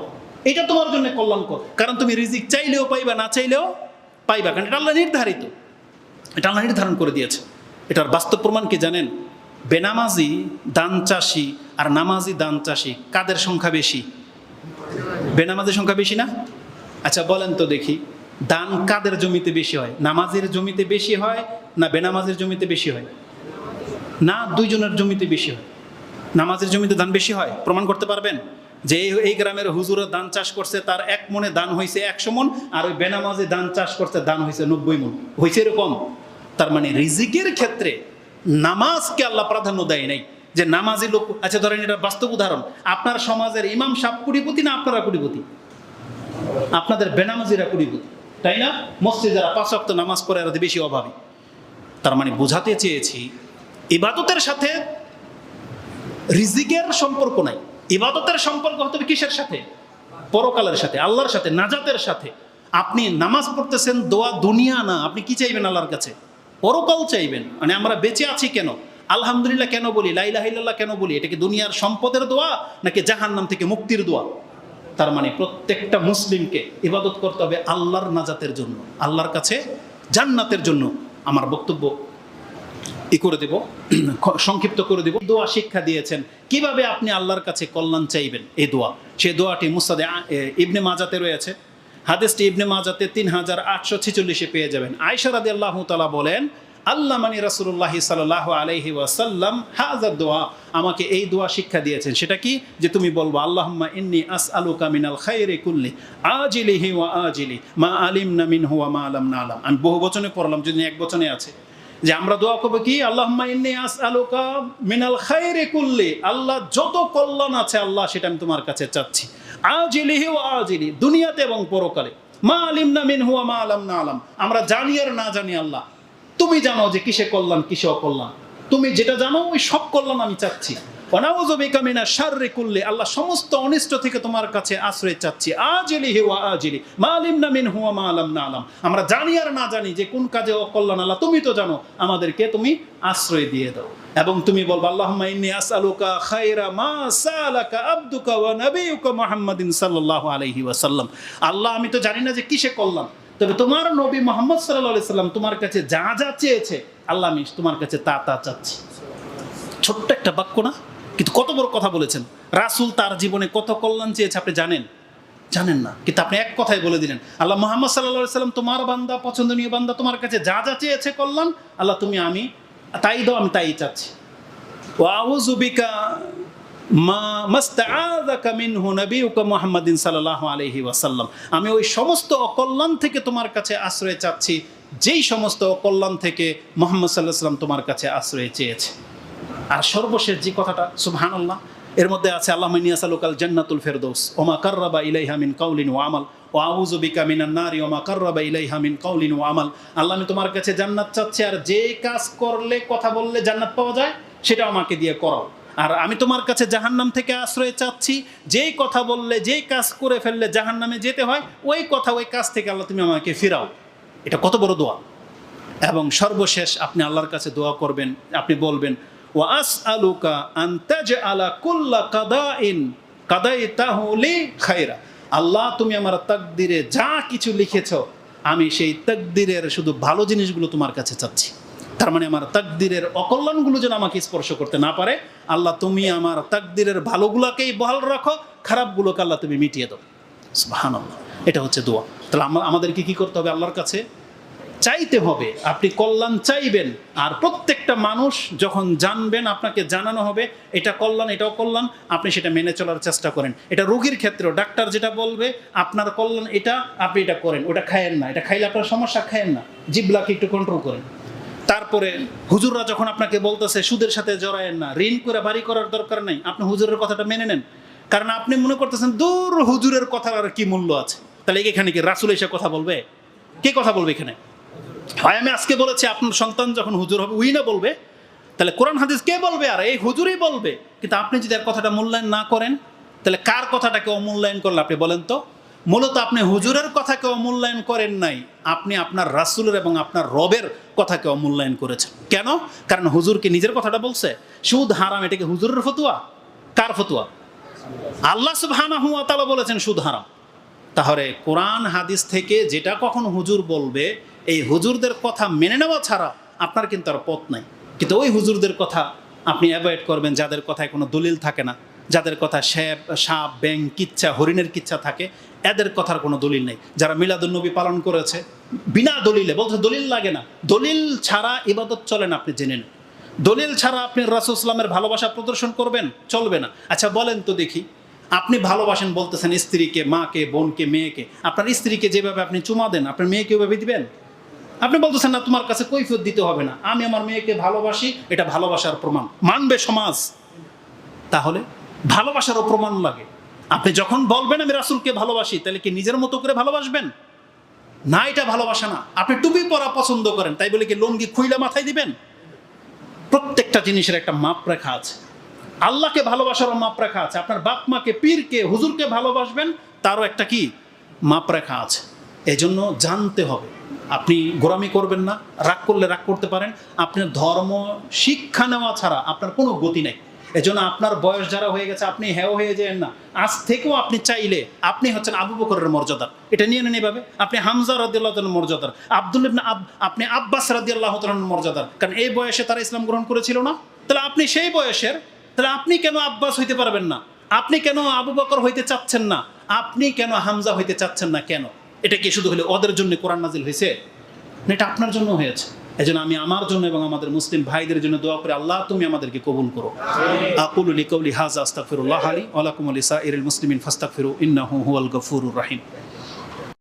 এটা তোমার জন্য কল্যাণকর। কারণ তুমি রিজিক চাইলেও পাইবা, না চাইলেও পাইবা, কারণ এটা আল্লাহ নির্ধারিত, এটা আল্লাহ নির্ধারণ করে দিয়েছে। এটার বাস্তব প্রমাণ কি জানেন? বেনামাজি দান চাষি আর নামাজি দান চাষি কাদের সংখ্যা বেশি? বেনামাজির সংখ্যা বেশি না? আচ্ছা বলেন তো দেখি, দান কাদের জমিতে বেশি হয়? নামাজের জমিতে বেশি হয় না বেনামাজের জমিতে বেশি হয়? না, দুইজনের জমিতে বেশি হয়। নামাজের জমিতে দান বেশি হয়। প্রমাণ করতে পারবেন যে এই গ্রামের হুজুরা ধান চাষ করছে, তার 1 মনে দান হয়েছে 100 মন, আর ওই বেনামাজি ধান চাষ করছে দান হয়েছে 90 মন, হয়েছে এরকম। তার মানে রিজিকের ক্ষেত্রে নামাজকে আল্লাহ প্রাধান্য দেয় নাই যে নামাজি লোক। আচ্ছা ধরেন এটা বাস্তব উদাহরণ, আপনার সমাজের ইমাম সাহেব কোটিপতি না আপনারা কোটিপতি? আপনাদের বেনামাজিরা কোটিপতি, তাই না? মসজিদে যারা 5 ওয়াক্ত নামাজ পড়ে এরা বেশি অভাবী। তার মানে বোঝাতে চেয়েছি ইবাদতের সাথে রিজিকের সম্পর্ক নাই। ইবাদতের সম্পর্ক হতে হবে কিসের সাথে? পরকালের সাথে, আল্লাহর সাথে, নাজাতের সাথে। আপনি নামাজ পড়তেছেন, দোয়া দুনিয়া না, আপনি কি চাইবেন আল্লাহর কাছে? পরকাল চাইবেন। মানে আমরা বেঁচে আছি কেন, আলহামদুলিল্লাহ কেন বলি, লা ইলাহা ইল্লাল্লাহ কেন বলি? এটা কি দুনিয়ার সম্পদের দোয়া নাকি জাহান্নাম থেকে মুক্তির দোয়া? তার মানে প্রত্যেকটা মুসলিমকে ইবাদত করতে হবে আল্লাহর নাজাতের জন্য, আল্লাহর কাছে জান্নাতের জন্য। আমার বক্তব্য করে দেব, সংক্ষিপ্ত করে দেব। দোয়া শিক্ষা দিয়েছেন কিভাবে আপনি আল্লাহর কাছে কল্যাণ চাইবেন। এই দোয়া, সেই দোয়াটি মুসনাদে ইবনে মাজাতে রয়েছে। হাদিসটি ইবনে মাজাতে 3846 পেয়ে যাবেন। আয়েশা রাদিয়াল্লাহু তাআলা বলেন, আল্লামানি রাসূলুল্লাহ সাল্লাল্লাহু আলাইহি ওয়াসাল্লাম হাযা দোয়া, আমাকে এই দোয়া শিক্ষা দিয়েছেন। সেটা কি? যে তুমি বলবো আল্লাহুম্মা ইন্নী আসআলুকা মিনাল খাইরি কুল্লি আজিলিহি ওয়া আজিলি মা আলিমনা মিনহু ওয়া মা লাম না'লাম। আমি বহু বচনে পড়লাম, যদি এক বচনে আছে যে আমরা দোয়া করবো কি, আল্লাহুম্মা ইন্নী আসআলুকা মিনাল খাইরি কুল্লি, আল্লাহ যত কল্যাণ আছে আল্লাহ সেটা আমি তোমার কাছে চাচ্ছি। আজিলিহি ওয়া আজিলি, দুনিয়াতে এবং পরকালে। মা আলিমনা মিনহু ওয়া মা লাম না'লাম, আমরা জানি আর না জানি আল্লাহ তুমি জানো যে কিসে কল্যাণ কিসে অকল্যাণ, তুমি যেটা জানো ওই সব কল্যাণ আমি চাচ্ছি। ওয়া নাউযু বিকা মিনাশ শাররি কুল্লি, আল্লাহ সমস্ত অনিষ্ট থেকে তোমার কাছে আশ্রয় চাচ্ছি। আজিলিহি ওয়া আজিলি মা আলিমনা মিনহু ওয়া মা লাম না'লাম, আমরা জানি আর না জানি যে কোন কাজে অকল্যাণ আল্লাহ তুমি তো জানো, আমাদেরকে তুমি আশ্রয় দিয়ে দাও। এবং তুমি বলবা আল্লাহুম্মা ইন্নী আসআলুকা খায়রা মা সালাকা আবদুকা ওয়া নাবিয়ুকা মুহাম্মাদিন সাল্লাল্লাহু আলাইহি ওয়াসাল্লাম, আল্লাহ আমি তো জানি না যে কিসে কল্যাণ, তবে তোমার নবী মুহাম্মদ সাল্লাল্লাহু আলাইহি সাল্লাম তোমার কাছে যা যা চেয়েছে আল্লাহ আমি তোমার কাছে তা তা চাচ্ছি। ছোট্ট একটা বাক্য না, কিন্তু কত বড় কথা বলেছেন। রাসূল তার জীবনে কত কল্যাণ চেয়েছে আপনি জানেন? জানেন না, কিন্তু আপনি এক কথায় বলে দিলেন আল্লাহ মুহাম্মদ সাল্লাল্লাহু আলাইহি সাল্লাম তোমার বান্দা, পছন্দনীয় বান্দা, তোমার কাছে যা যা চেয়েছে কল্যাণ আল্লাহ তুমি আমি তাই দাও, আমি তাই চাচ্ছি। ওয়া আউযু বিকা মা মাস্তাআযাকা মিনহু নাবিয়ুকা মুহাম্মাদিন সাল্লাল্লাহু আলাইহি ওয়াসাল্লাম, আমি ওই সমস্ত অকল্যাণ থেকে তোমার কাছে আশ্রয় চাচ্ছি যেই সমস্ত অকল্যাণ থেকে মুহাম্মদ সাল্লাল্লাহু আলাইহি ওয়াসাল্লাম তোমার কাছে আশ্রয় চেয়েছে। আর সর্বশেষ যে কথাটা সুবহানাল্লাহ, এর মধ্যে আছে আল্লাহুম্মা ইন্নী আসআলুকাল জান্নাতুল ফিরদাউস ওয়া মা কাররাবা ইলাইহা মিন কাউলিন ওয়া আমাল ওয়া আউযু বিকা মিনান নারি ওয়া মা কাররাবা ইলাইহা মিন কাউলিন ওয়া আমাল, আল্লাহ আমি তোমার কাছে জান্নাত চাচ্ছি, আর যে কাজ করলে কথা বললে জান্নাত পাওয়া যায় সেটা আমাকে দিয়ে করাও। আর আমি তোমার কাছে জাহান্নাম থেকে আশ্রয় চাচ্ছি, যেই কথা বললে যেই কাজ করে ফেললে জাহান্নামে যেতে হয় ওই কথা ওই কাজ থেকে আল্লাহ তুমি আমাকে ফিরাও। এটা কত বড় দোয়া। এবং সর্বশেষ আপনি আল্লাহর কাছে দোয়া করবেন, আপনি বলবেন ওয়া আসআলুকা আন তাজআলা কুল্লা কাদাইন কাদাইতাহু লি খায়রা, আল্লাহ তুমি আমার তাকদিরে যা কিছু লিখেছো আমি সেই তাকদিরের শুধু ভালো জিনিসগুলো তোমার কাছে চাচ্ছি। তার মানে আমার তাকদিরের অকল্যাণগুলো যেন আমাকে স্পর্শ করতে না পারে, আল্লাহ তুমি আমার তাকদিরের ভালোগুলোকেই বহাল রাখো, খারাপগুলোকে আল্লাহ তুমি মিটিয়ে দাও। সুবহানাল্লাহ, এটা হচ্ছে দোয়া। তাহলে আমাদেরকে কি করতে হবে? আল্লাহর কাছে চাইতে হবে। আপনি কল্যাণ চাইবেন, আর প্রত্যেকটা মানুষ যখন জানবেন আপনাকে জানানো হবে এটা কল্যাণ এটা অকল্যাণ, আপনি সেটা মেনে চলার চেষ্টা করেন। এটা রোগীর ক্ষেত্রেও ডাক্তার যেটা বলবে আপনার কল্যাণ এটা, আপনি এটা করেন, ওটা খায়েন না, এটা খাইলে আপনার সমস্যা, খায়েন না, জিহ্বাকে একটু কন্ট্রোল করেন। তারপরে হুজুররা যখন আপনাকে বলতেছে সুদের সাথে জড়ায়েন না, ঋণ করে বাড়ি করার দরকার নেই, আপনি হুজুরের কথাটা মেনে নেন, কারণ আপনি মনে করতেছেন দূর হুজুরের কথার আর কি মূল্য আছে। তাহলে এখানে কি রাসূল এসে কথা বলবে? কে কথা বলবে এখানে? হয় আমি আজকে বলেছি আপনার সন্তান যখন হুজুর হবে উই না বলবে, তাহলে কোরআন হাদিস কে বলবে? আর এই হুজুরই বলবে। কিন্তু আপনি যদি আর কথাটা মূল্যায়ন না করেন, তাহলে কার কথাটাকে অমূল্যায়ন করলে আপনি বলেন তো? মূলত আপনি হুজুরের কথাকে অমূল্যায়ন করেন নাই, আপনি আপনার রাসূলের এবং আপনার রবের কথাকে অমূল্যায়ন করেছেন। কেন? কারণ হুজুর কি নিজের কথাটা বলছে? সুদ হারাম, এটা কি হুজুরের ফতোয়া? কার ফতোয়া? আল্লাহ সুবহানাহু ওয়া তাআলা বলেছেন সুদ হারাম। তাহলে কোরআন হাদিস থেকে যেটা কখন হুজুর বলবে, এই হুজুরদের কথা মেনে নেওয়া ছাড়া আপনার কিন্তু আর পথ নাই। কিন্তু ওই হুজুরদের কথা আপনি অ্যাভয়েড করবেন যাদের কথায় কোনো দলিল থাকে না, যাদের কথা সাপ ব্যাং কিচ্ছা হরিণের কিচ্ছা থাকে, এদের কথার কোনো দলিল নেই। যারা মিলাদুন্নবী পালন করেছে বিনা দলিলে, বলছে দলিল লাগে না, দলিল ছাড়া ইবাদত চলে না, আপনি জেনে নেন। দলিল ছাড়া আপনি রাসূল ইসলামের ভালোবাসা প্রদর্শন করবেন, চলবে না। আচ্ছা বলেন তো দেখি, আপনি ভালোবাসেন বলতেছেন স্ত্রীকে, মাকে, বোনকে, মেয়েকে, আপনার স্ত্রীকে যেভাবে আপনি চুমা দেন আপনার মেয়েকে ওইভাবে দিবেন? আপনি বলতেছেন না তোমার কাছে কৈফিয়ত দিতে হবে না, আমি আমার মেয়েকে ভালোবাসি, এটা ভালোবাসার প্রমাণ, মানবে সমাজ। তাহলে ভালোবাসারও প্রমাণ লাগে। আপনি যখন বলবেন আমি রাসূলকে ভালোবাসি, তাহলে কি নিজের মতো করে ভালোবাসবেন? না, এটা ভালোবাসা না। আপনি টুপি পরা পছন্দ করেন, তাই বলে কি লুঙ্গি খুইলা মাথায় দিবেন? প্রত্যেকটা জিনিসের একটা মাপ রেখা আছে। আল্লাহকে ভালোবাসারও মাপ রেখা আছে। আপনার বাপ মাকে, পীরকে, হুজুরকে ভালোবাসবেন, তারও একটা কি মাপ রেখা আছে। এই জন্য জানতে হবে। আপনি গোরামি করবেন না, রাগ করলে রাগ করতে পারেন। আপনার ধর্ম শিক্ষা নেওয়া ছাড়া আপনার কোনো গতি নেই। এজন্য আপনার বয়স যারা হয়ে গেছে আপনি হ্যাঁ হয়ে যান না। আজ থেকেও আপনি চাইলে আপনি হচ্ছেন আবু বকরের মর্যাদার, এটা নিয়ে নেন এভাবে। আপনি হামজা রাদিয়াল্লাহু তাআলার মর্যাদার, আপনি আব্বাস রাদিয়াল্লাহু তাআলার মর্যাদার, কারণ এই বয়সে তারা ইসলাম গ্রহণ করেছিল না। তাহলে আপনি সেই বয়সের, তাহলে আপনি কেন আব্বাস হইতে পারবেন না? আপনি কেন আবু বকর হইতে চাচ্ছেন না? আপনি কেন হামজা হইতে চাচ্ছেন না? কেন? এটা কি শুধু হলে ওদের জন্য কোরআন নাজিল হয়েছে? না, এটা আপনার জন্য হয়েছে। এজন্য আমি আমার জন্য এবং আমাদের মুসলিম ভাইদের জন্য দোয়া করি, আল্লাহ তুমি আমাদেরকে কবুল করো। আকুলু লিকাউলি হাযা আস্তাগফিরুল্লাহ লি ওয়া লাকুম ওয়া লিসাইরিল মুসলিমিন ফাস্তাগফিরু ইন্নাহু হুয়াল গফুরুর রহিম।